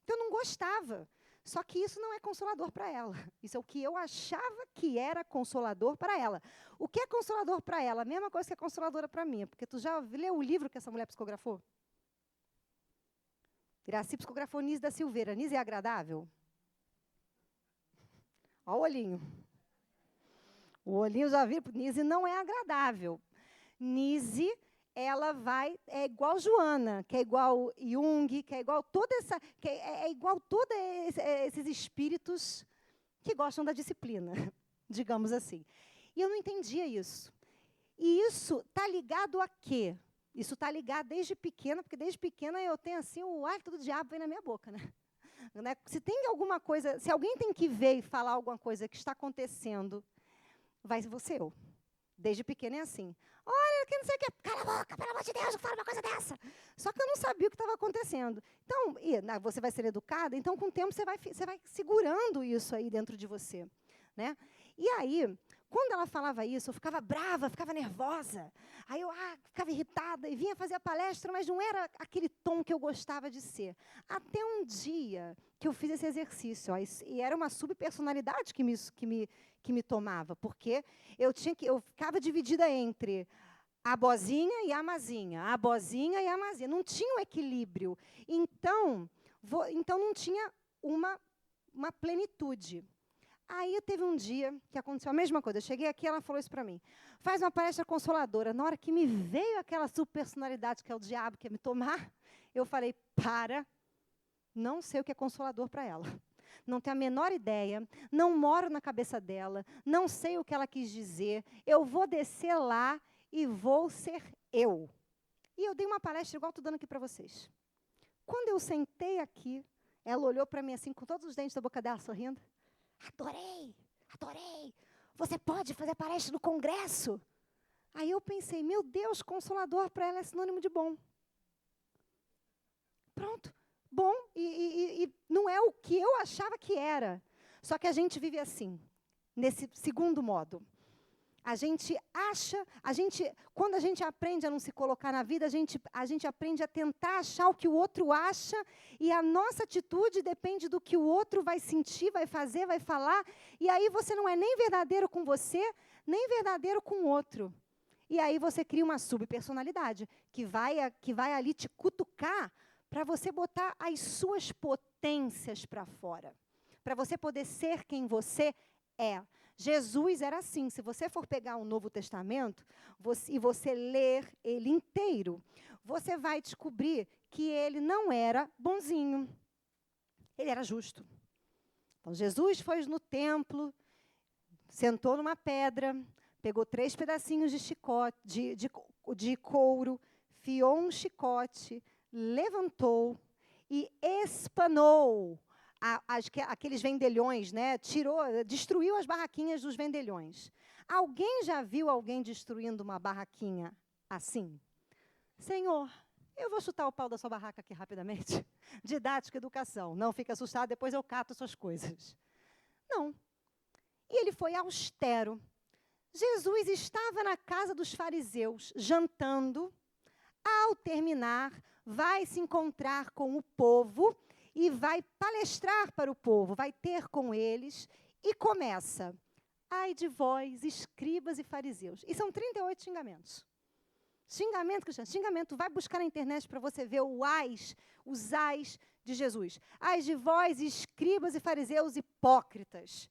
Então, eu não gostava. Só que isso não é consolador para ela. Isso é o que eu achava que era consolador para ela. O que é consolador para ela? A mesma coisa que é consoladora para mim. Porque tu já leu o livro que essa mulher psicografou? Iraci psicografou Nise da Silveira. Nise é agradável? Olha o olhinho. O olhinho já viu, Nise não é agradável. Nise, ela é igual Joana, que é igual Jung, que é igual toda essa, que é igual todos esses espíritos que gostam da disciplina, digamos assim. E eu não entendia isso. E isso está ligado a quê? Isso está ligado desde pequena, porque desde pequena eu tenho assim, o hálito do diabo vem na minha boca, né? Se tem alguma coisa, se alguém tem que ver e falar alguma coisa que está acontecendo, vai ser eu. Desde pequena é assim. Olha, que não sei o quê. Cala a boca, pelo amor de Deus, não fala uma coisa dessa. Só que eu não sabia o que estava acontecendo. Então, você vai ser educada, então, com o tempo, você vai segurando isso aí dentro de você. Né? E aí, quando ela falava isso, eu ficava brava, ficava nervosa. Aí eu ficava irritada e vinha fazer a palestra, mas não era aquele tom que eu gostava de ser. Até um dia que eu fiz esse exercício, e era uma subpersonalidade que me tomava, porque eu ficava dividida entre a bozinha e a mazinha, a bozinha e a mazinha. Não tinha um equilíbrio. Então não tinha uma plenitude. Aí teve um dia que aconteceu a mesma coisa. Eu cheguei aqui, ela falou isso para mim. Faz uma palestra consoladora. Na hora que me veio aquela subpersonalidade que é o diabo que ia me tomar, eu falei, não sei o que é consolador para ela. Não tenho a menor ideia, não moro na cabeça dela, não sei o que ela quis dizer. Eu vou descer lá e vou ser eu. E eu dei uma palestra igual estou dando aqui para vocês. Quando eu sentei aqui, ela olhou para mim assim, com todos os dentes da boca dela, sorrindo. Adorei, adorei. Você pode fazer palestra no congresso? Aí eu pensei, meu Deus, consolador para ela é sinônimo de bom. Pronto, bom. E não é o que eu achava que era. Só que a gente vive assim, nesse segundo modo. Quando a gente aprende a não se colocar na vida, a gente aprende a tentar achar o que o outro acha, e a nossa atitude depende do que o outro vai sentir, vai fazer, vai falar, e aí você não é nem verdadeiro com você, nem verdadeiro com o outro. E aí você cria uma subpersonalidade, que vai ali te cutucar para você botar as suas potências para fora, para você poder ser quem você é. Jesus era assim. Se você for pegar o Novo Testamento e você ler ele inteiro, você vai descobrir que ele não era bonzinho. Ele era justo. Então, Jesus foi no templo, sentou numa pedra, pegou 3 pedacinhos de chicote, de couro, fiou um chicote, levantou e espanou aqueles vendilhões, né? Destruiu as barraquinhas dos vendilhões. Alguém já viu alguém destruindo uma barraquinha assim? Senhor, eu vou chutar o pau da sua barraca aqui rapidamente. Didática, educação. Não fique assustado, depois eu cato suas coisas. Não. E ele foi austero. Jesus estava na casa dos fariseus, jantando. Ao terminar, vai se encontrar com o povo e vai palestrar para o povo, vai ter com eles, e começa. Ai de vós, escribas e fariseus. E são 38 xingamentos. Xingamento, Cristiano, xingamento. Vai buscar na internet para você ver os ais de Jesus. Ai de vós, escribas e fariseus hipócritas.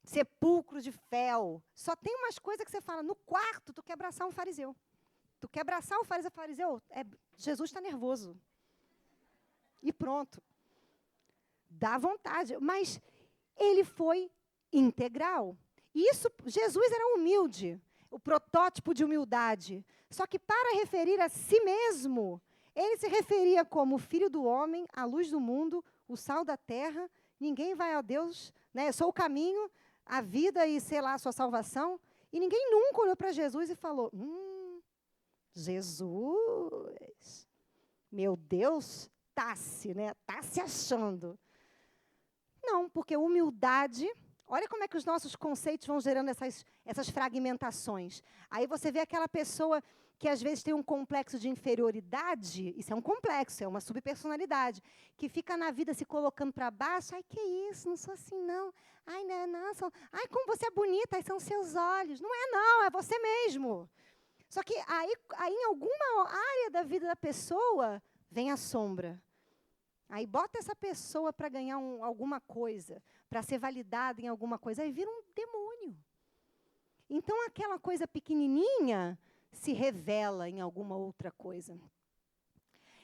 Sepulcro de fel. Só tem umas coisas que você fala, no quarto, tu quer abraçar um fariseu. Tu quer abraçar o fariseu, Jesus está nervoso. E pronto. Dá vontade. Mas ele foi integral. Jesus era humilde, o protótipo de humildade. Só que para referir a si mesmo, ele se referia como filho do homem, a luz do mundo, o sal da terra. Ninguém vai a Deus, né? Eu sou o caminho, a vida e, sei lá, a sua salvação. E ninguém nunca olhou para Jesus e falou, Jesus, meu Deus, tá se achando. Não, porque humildade, olha como é que os nossos conceitos vão gerando essas fragmentações. Aí você vê aquela pessoa que às vezes tem um complexo de inferioridade, isso é um complexo, é uma subpersonalidade, que fica na vida se colocando para baixo. Ai, que isso, não sou assim, não. Ai, não, ai, como você é bonita, aí são seus olhos. Não, é você mesmo. Só que aí em alguma área da vida da pessoa, vem a sombra. Aí bota essa pessoa para ganhar alguma coisa, para ser validada em alguma coisa, aí vira um demônio. Então, aquela coisa pequenininha se revela em alguma outra coisa.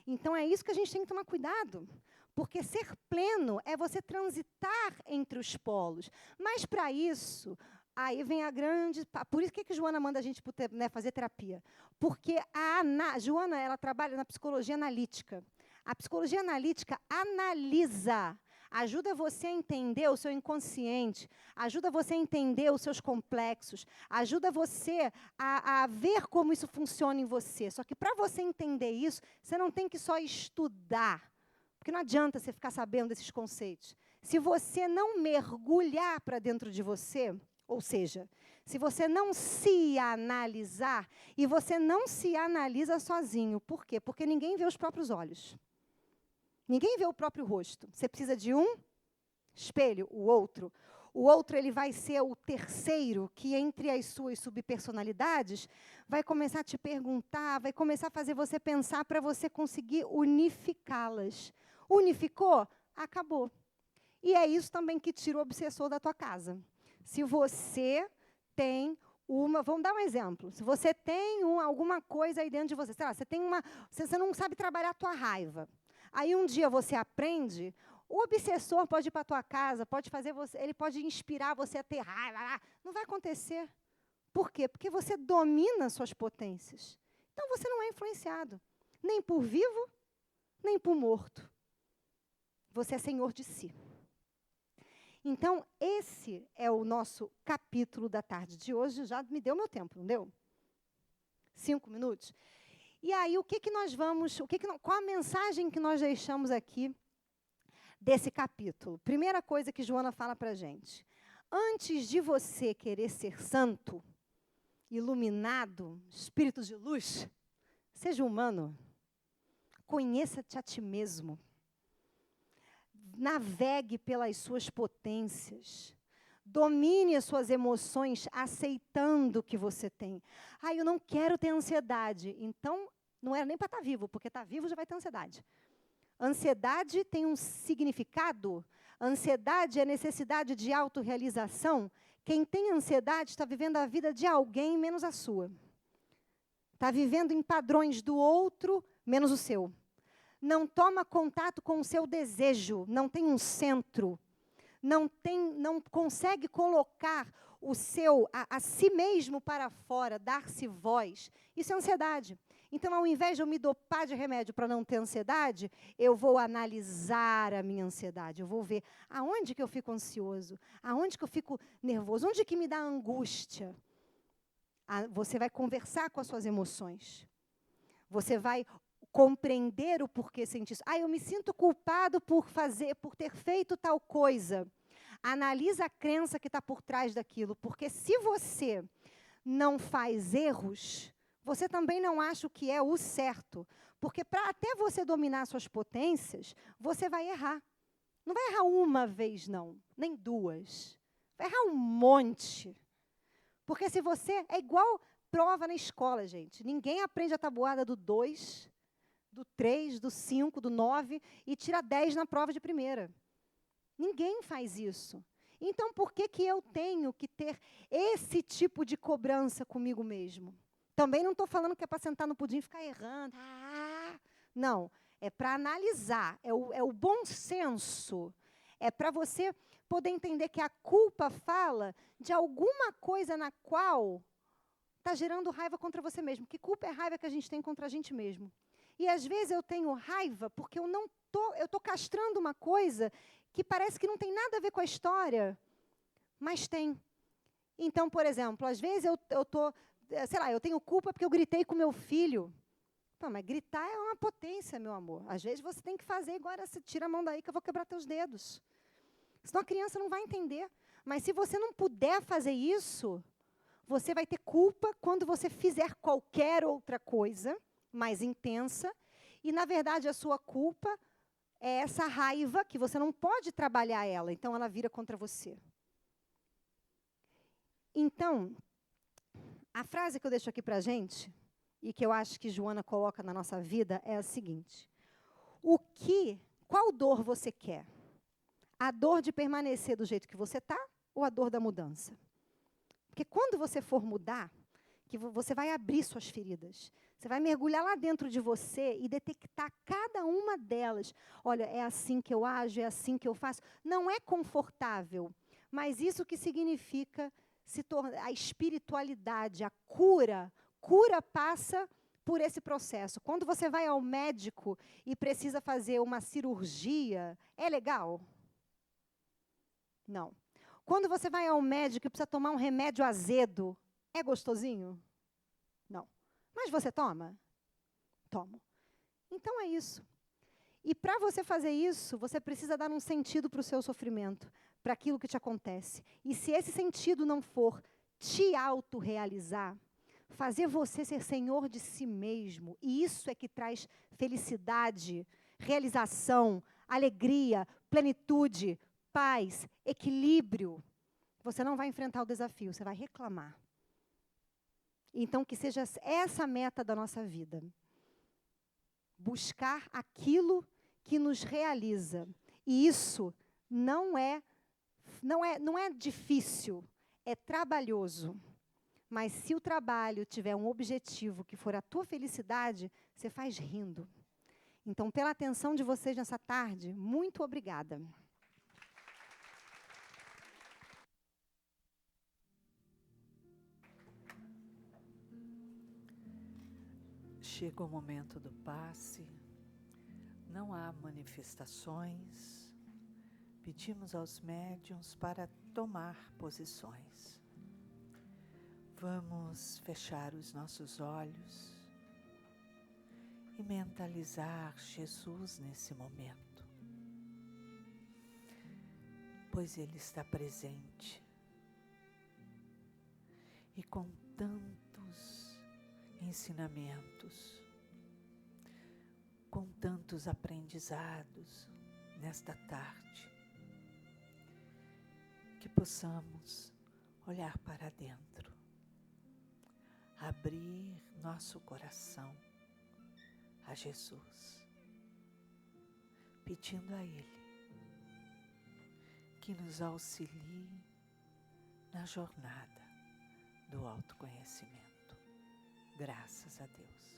Então, é isso que a gente tem que tomar cuidado. Porque ser pleno é você transitar entre os polos. Mas, para isso, aí vem a grande... Por isso que Joana manda a gente fazer terapia. Porque Joana, ela trabalha na psicologia analítica. A psicologia analítica analisa, ajuda você a entender o seu inconsciente, ajuda você a entender os seus complexos, ajuda você a ver como isso funciona em você. Só que para você entender isso, você não tem que só estudar, porque não adianta você ficar sabendo desses conceitos. Se você não mergulhar para dentro de você, ou seja, se você não se analisar, e você não se analisa sozinho. Por quê? Porque ninguém vê os próprios olhos. Ninguém vê o próprio rosto. Você precisa de um espelho, o outro. O outro, ele vai ser o terceiro, que entre as suas subpersonalidades, vai começar a te perguntar, vai começar a fazer você pensar para você conseguir unificá-las. Unificou? Acabou. E é isso também que tira o obsessor da tua casa. Se você tem vamos dar um exemplo. Se você tem alguma coisa aí dentro de você, sei lá, você não sabe trabalhar a tua raiva. Aí um dia você aprende, o obsessor pode ir para a tua casa, ele pode inspirar você a ter raiva. Não vai acontecer. Por quê? Porque você domina suas potências. Então você não é influenciado, nem por vivo, nem por morto. Você é senhor de si. Então, esse é o nosso capítulo da tarde de hoje. Já me deu meu tempo, não deu? 5 minutos. E aí, qual a mensagem que nós deixamos aqui desse capítulo? Primeira coisa que Joana fala para a gente. Antes de você querer ser santo, iluminado, espírito de luz, seja humano. Conheça-te a ti mesmo. Navegue pelas suas potências. Domine as suas emoções, aceitando o que você tem. Eu não quero ter ansiedade. Então, não era nem para estar vivo, porque estar vivo já vai ter ansiedade. Ansiedade tem um significado. Ansiedade é necessidade de autorrealização. Quem tem ansiedade está vivendo a vida de alguém menos a sua. Está vivendo em padrões do outro menos o seu. Não toma contato com o seu desejo, não tem um centro, não consegue colocar a si mesmo para fora, dar-se voz. Isso é ansiedade. Então, ao invés de eu me dopar de remédio para não ter ansiedade, eu vou analisar a minha ansiedade. Eu vou ver aonde que eu fico ansioso, aonde que eu fico nervoso, onde que me dá angústia. Você vai conversar com as suas emoções. Você vai compreender o porquê sente isso. Eu me sinto culpado por ter feito tal coisa. Analisa a crença que está por trás daquilo, porque se você não faz erros, você também não acha o que é o certo. Porque até você dominar suas potências, você vai errar. Não vai errar uma vez, não, nem duas. Vai errar um monte. Porque se você... É igual prova na escola, gente. Ninguém aprende a tabuada do 2, do 3, do 5, do 9 e tira 10 na prova de primeira. Ninguém faz isso. Então, por que eu tenho que ter esse tipo de cobrança comigo mesmo? Também não estou falando que é para sentar no pudim e ficar errando. Não, é para analisar. É o bom senso. É para você poder entender que a culpa fala de alguma coisa na qual está gerando raiva contra você mesmo. Que culpa é a raiva que a gente tem contra a gente mesmo? E, às vezes, eu tenho raiva porque eu estou castrando uma coisa que parece que não tem nada a ver com a história, mas tem. Então, por exemplo, às vezes eu tenho culpa porque eu gritei com meu filho. Mas gritar é uma potência, meu amor. Às vezes você tem que fazer igual você tira a mão daí que eu vou quebrar teus dedos. Senão a criança não vai entender. Mas se você não puder fazer isso, você vai ter culpa quando você fizer qualquer outra coisa mais intensa, e, na verdade, a sua culpa é essa raiva que você não pode trabalhar ela, então ela vira contra você. Então, a frase que eu deixo aqui para a gente, e que eu acho que Joana coloca na nossa vida, é a seguinte: qual dor você quer? A dor de permanecer do jeito que você está ou a dor da mudança? Porque quando você for mudar, que você vai abrir suas feridas. Você vai mergulhar lá dentro de você e detectar cada uma delas. Olha, é assim que eu ajo, é assim que eu faço. Não é confortável, mas isso que significa a espiritualidade, a cura. Cura passa por esse processo. Quando você vai ao médico e precisa fazer uma cirurgia, é legal? Não. Quando você vai ao médico e precisa tomar um remédio azedo, é gostosinho? Não. Mas você toma? Tomo. Então é isso. E para você fazer isso, você precisa dar um sentido para o seu sofrimento, para aquilo que te acontece. E se esse sentido não for te autorrealizar, fazer você ser senhor de si mesmo. E isso é que traz felicidade, realização, alegria, plenitude, paz, equilíbrio. Você não vai enfrentar o desafio, você vai reclamar. Então, que seja essa a meta da nossa vida. Buscar aquilo que nos realiza. E isso não é difícil, é trabalhoso. Mas se o trabalho tiver um objetivo que for a tua felicidade, você faz rindo. Então, pela atenção de vocês nessa tarde, muito obrigada. Chega o momento do passe, não há manifestações, pedimos aos médiuns para tomar posições. Vamos fechar os nossos olhos e mentalizar Jesus nesse momento, pois Ele está presente e com tantos ensinamentos, com tantos aprendizados nesta tarde, que possamos olhar para dentro, abrir nosso coração a Jesus, pedindo a Ele que nos auxilie na jornada do autoconhecimento. Graças a Deus.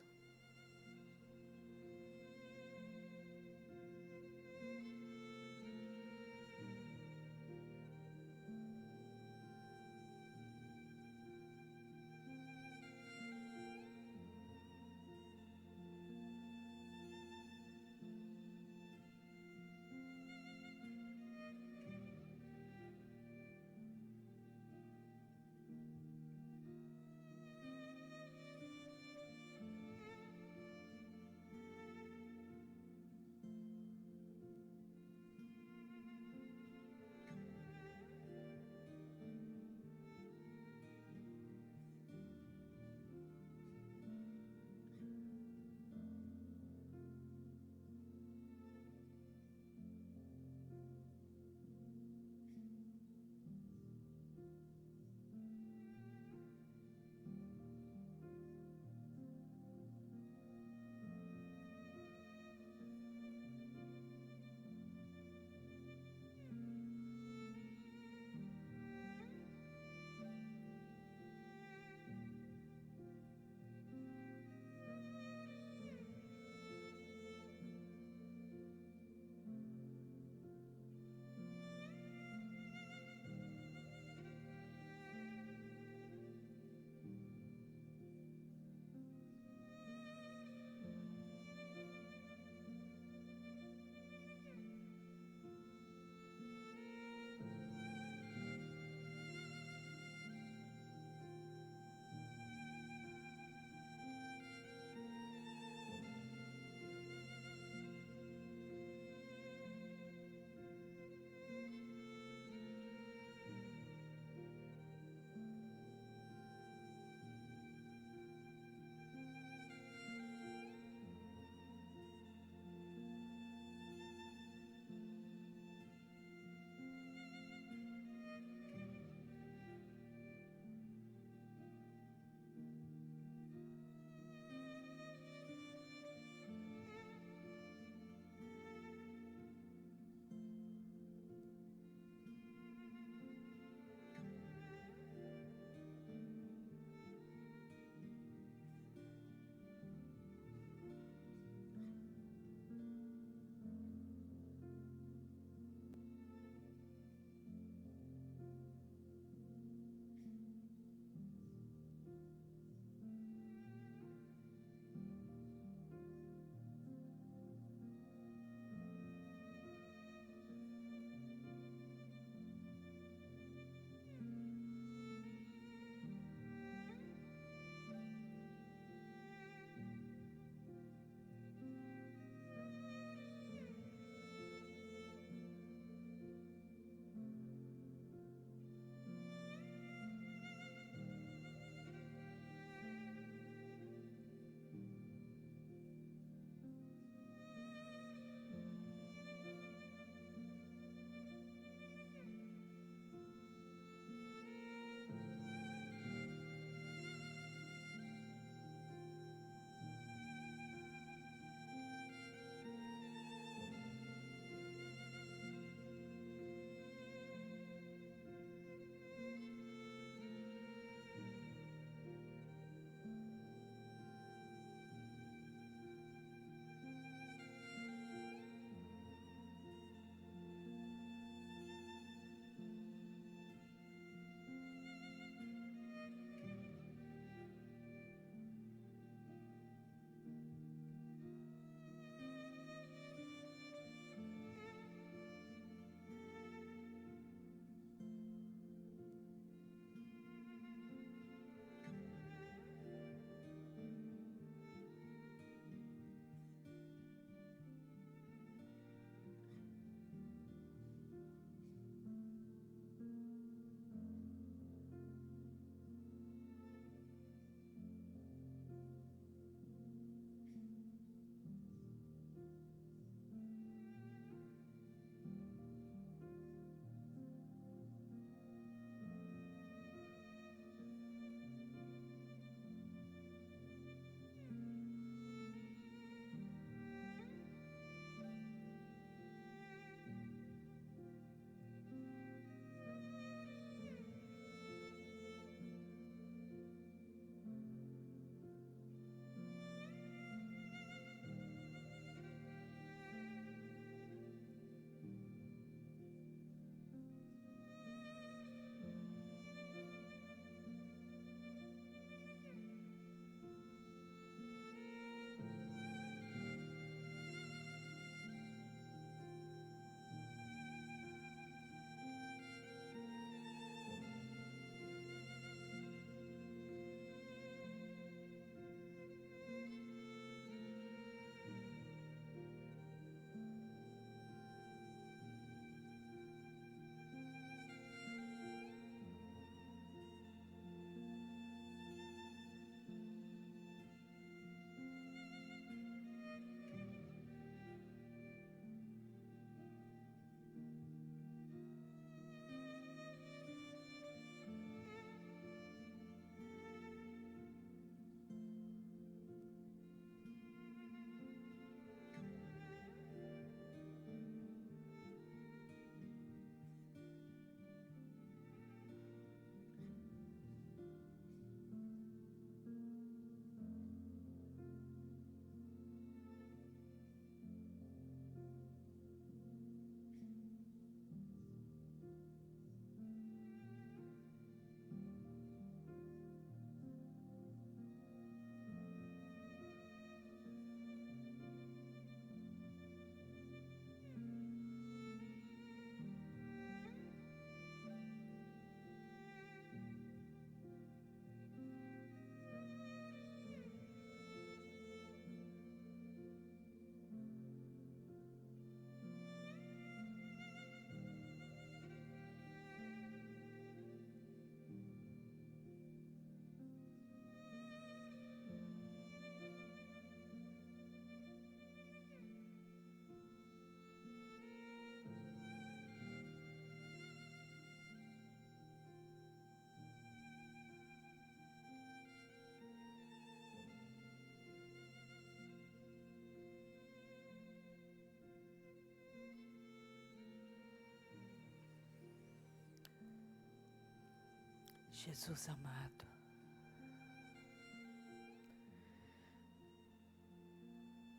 Jesus amado,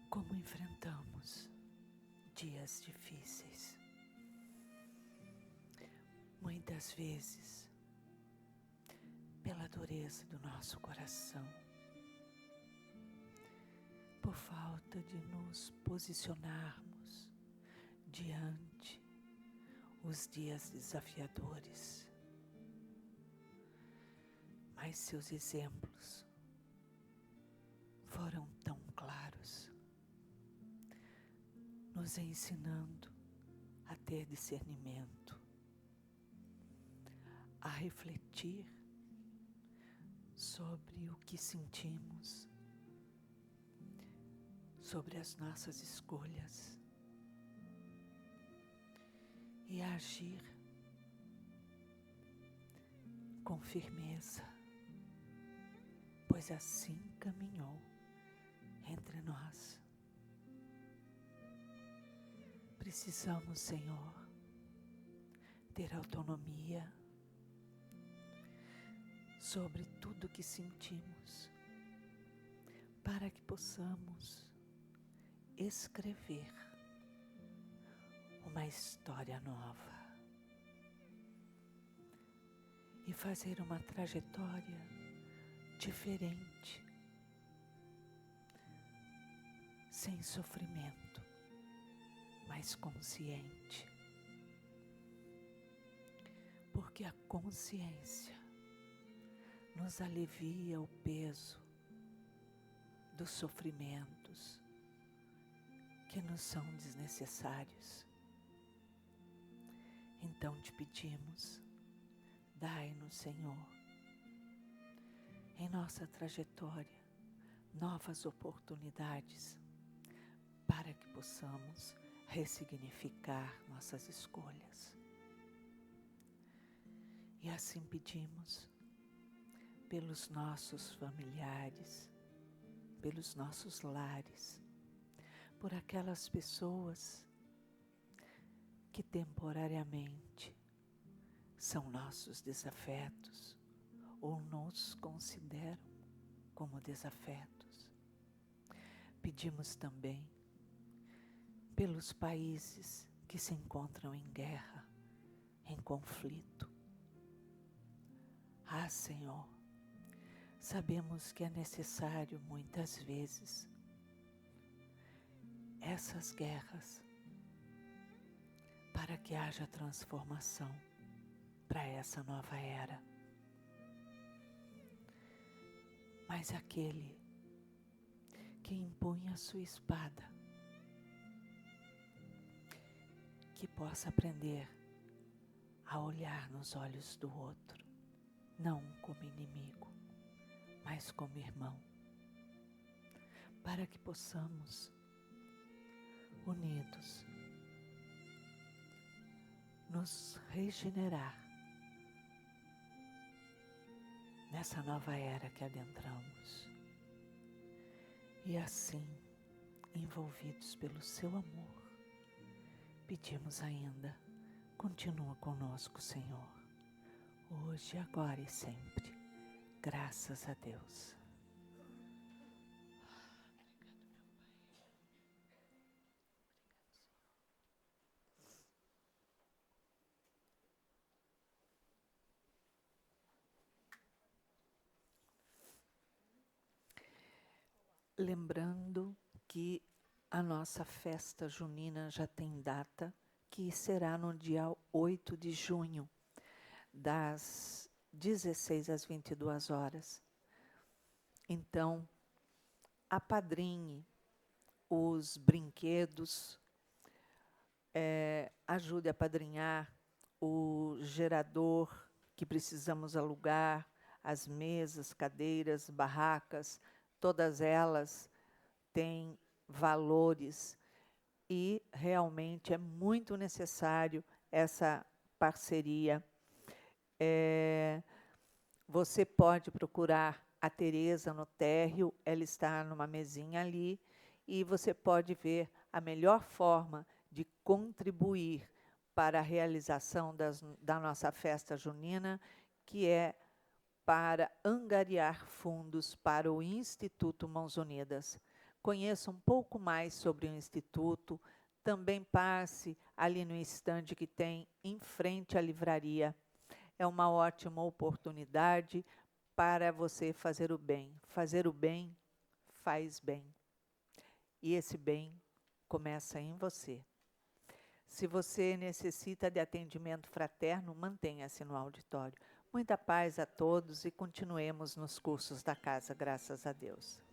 como enfrentamos dias difíceis, muitas vezes pela dureza do nosso coração, por falta de nos posicionarmos diante os dias desafiadores. Mas seus exemplos foram tão claros, nos ensinando a ter discernimento, a refletir sobre o que sentimos, sobre as nossas escolhas e agir com firmeza, pois assim caminhou entre nós. Precisamos, Senhor, ter autonomia sobre tudo que sentimos, para que possamos escrever uma história nova e fazer uma trajetória diferente, sem sofrimento, mas consciente, porque a consciência nos alivia o peso dos sofrimentos que nos são desnecessários. Então te pedimos, dai-nos, Senhor, em nossa trajetória, novas oportunidades para que possamos ressignificar nossas escolhas. E assim pedimos pelos nossos familiares, pelos nossos lares, por aquelas pessoas que temporariamente são nossos desafetos ou nos consideram como desafetos. Pedimos também pelos países que se encontram em guerra, em conflito. Ah, Senhor, sabemos que é necessário muitas vezes essas guerras para que haja transformação para essa nova era. Mas aquele que empunha a sua espada, que possa aprender a olhar nos olhos do outro, não como inimigo, mas como irmão, para que possamos, unidos, nos regenerar nessa nova era que adentramos. E assim, envolvidos pelo seu amor, pedimos ainda, continua conosco, Senhor, hoje, agora e sempre. Graças a Deus. Lembrando que a nossa festa junina já tem data, que será no dia 8 de junho, das 16 às 22 horas. Então, apadrinhe os brinquedos, ajude a apadrinhar o gerador que precisamos alugar, as mesas, cadeiras, barracas, todas elas têm valores e realmente é muito necessário essa parceria. Você pode procurar a Tereza no térreo, ela está numa mesinha ali, e você pode ver a melhor forma de contribuir para a realização da nossa festa junina, que é para angariar fundos para o Instituto Mãos Unidas. Conheça um pouco mais sobre o Instituto, também passe ali no estande que tem em frente à livraria. É uma ótima oportunidade para você fazer o bem. Fazer o bem faz bem. E esse bem começa em você. Se você necessita de atendimento fraterno, mantenha-se no auditório. Muita paz a todos e continuemos nos cursos da casa, graças a Deus.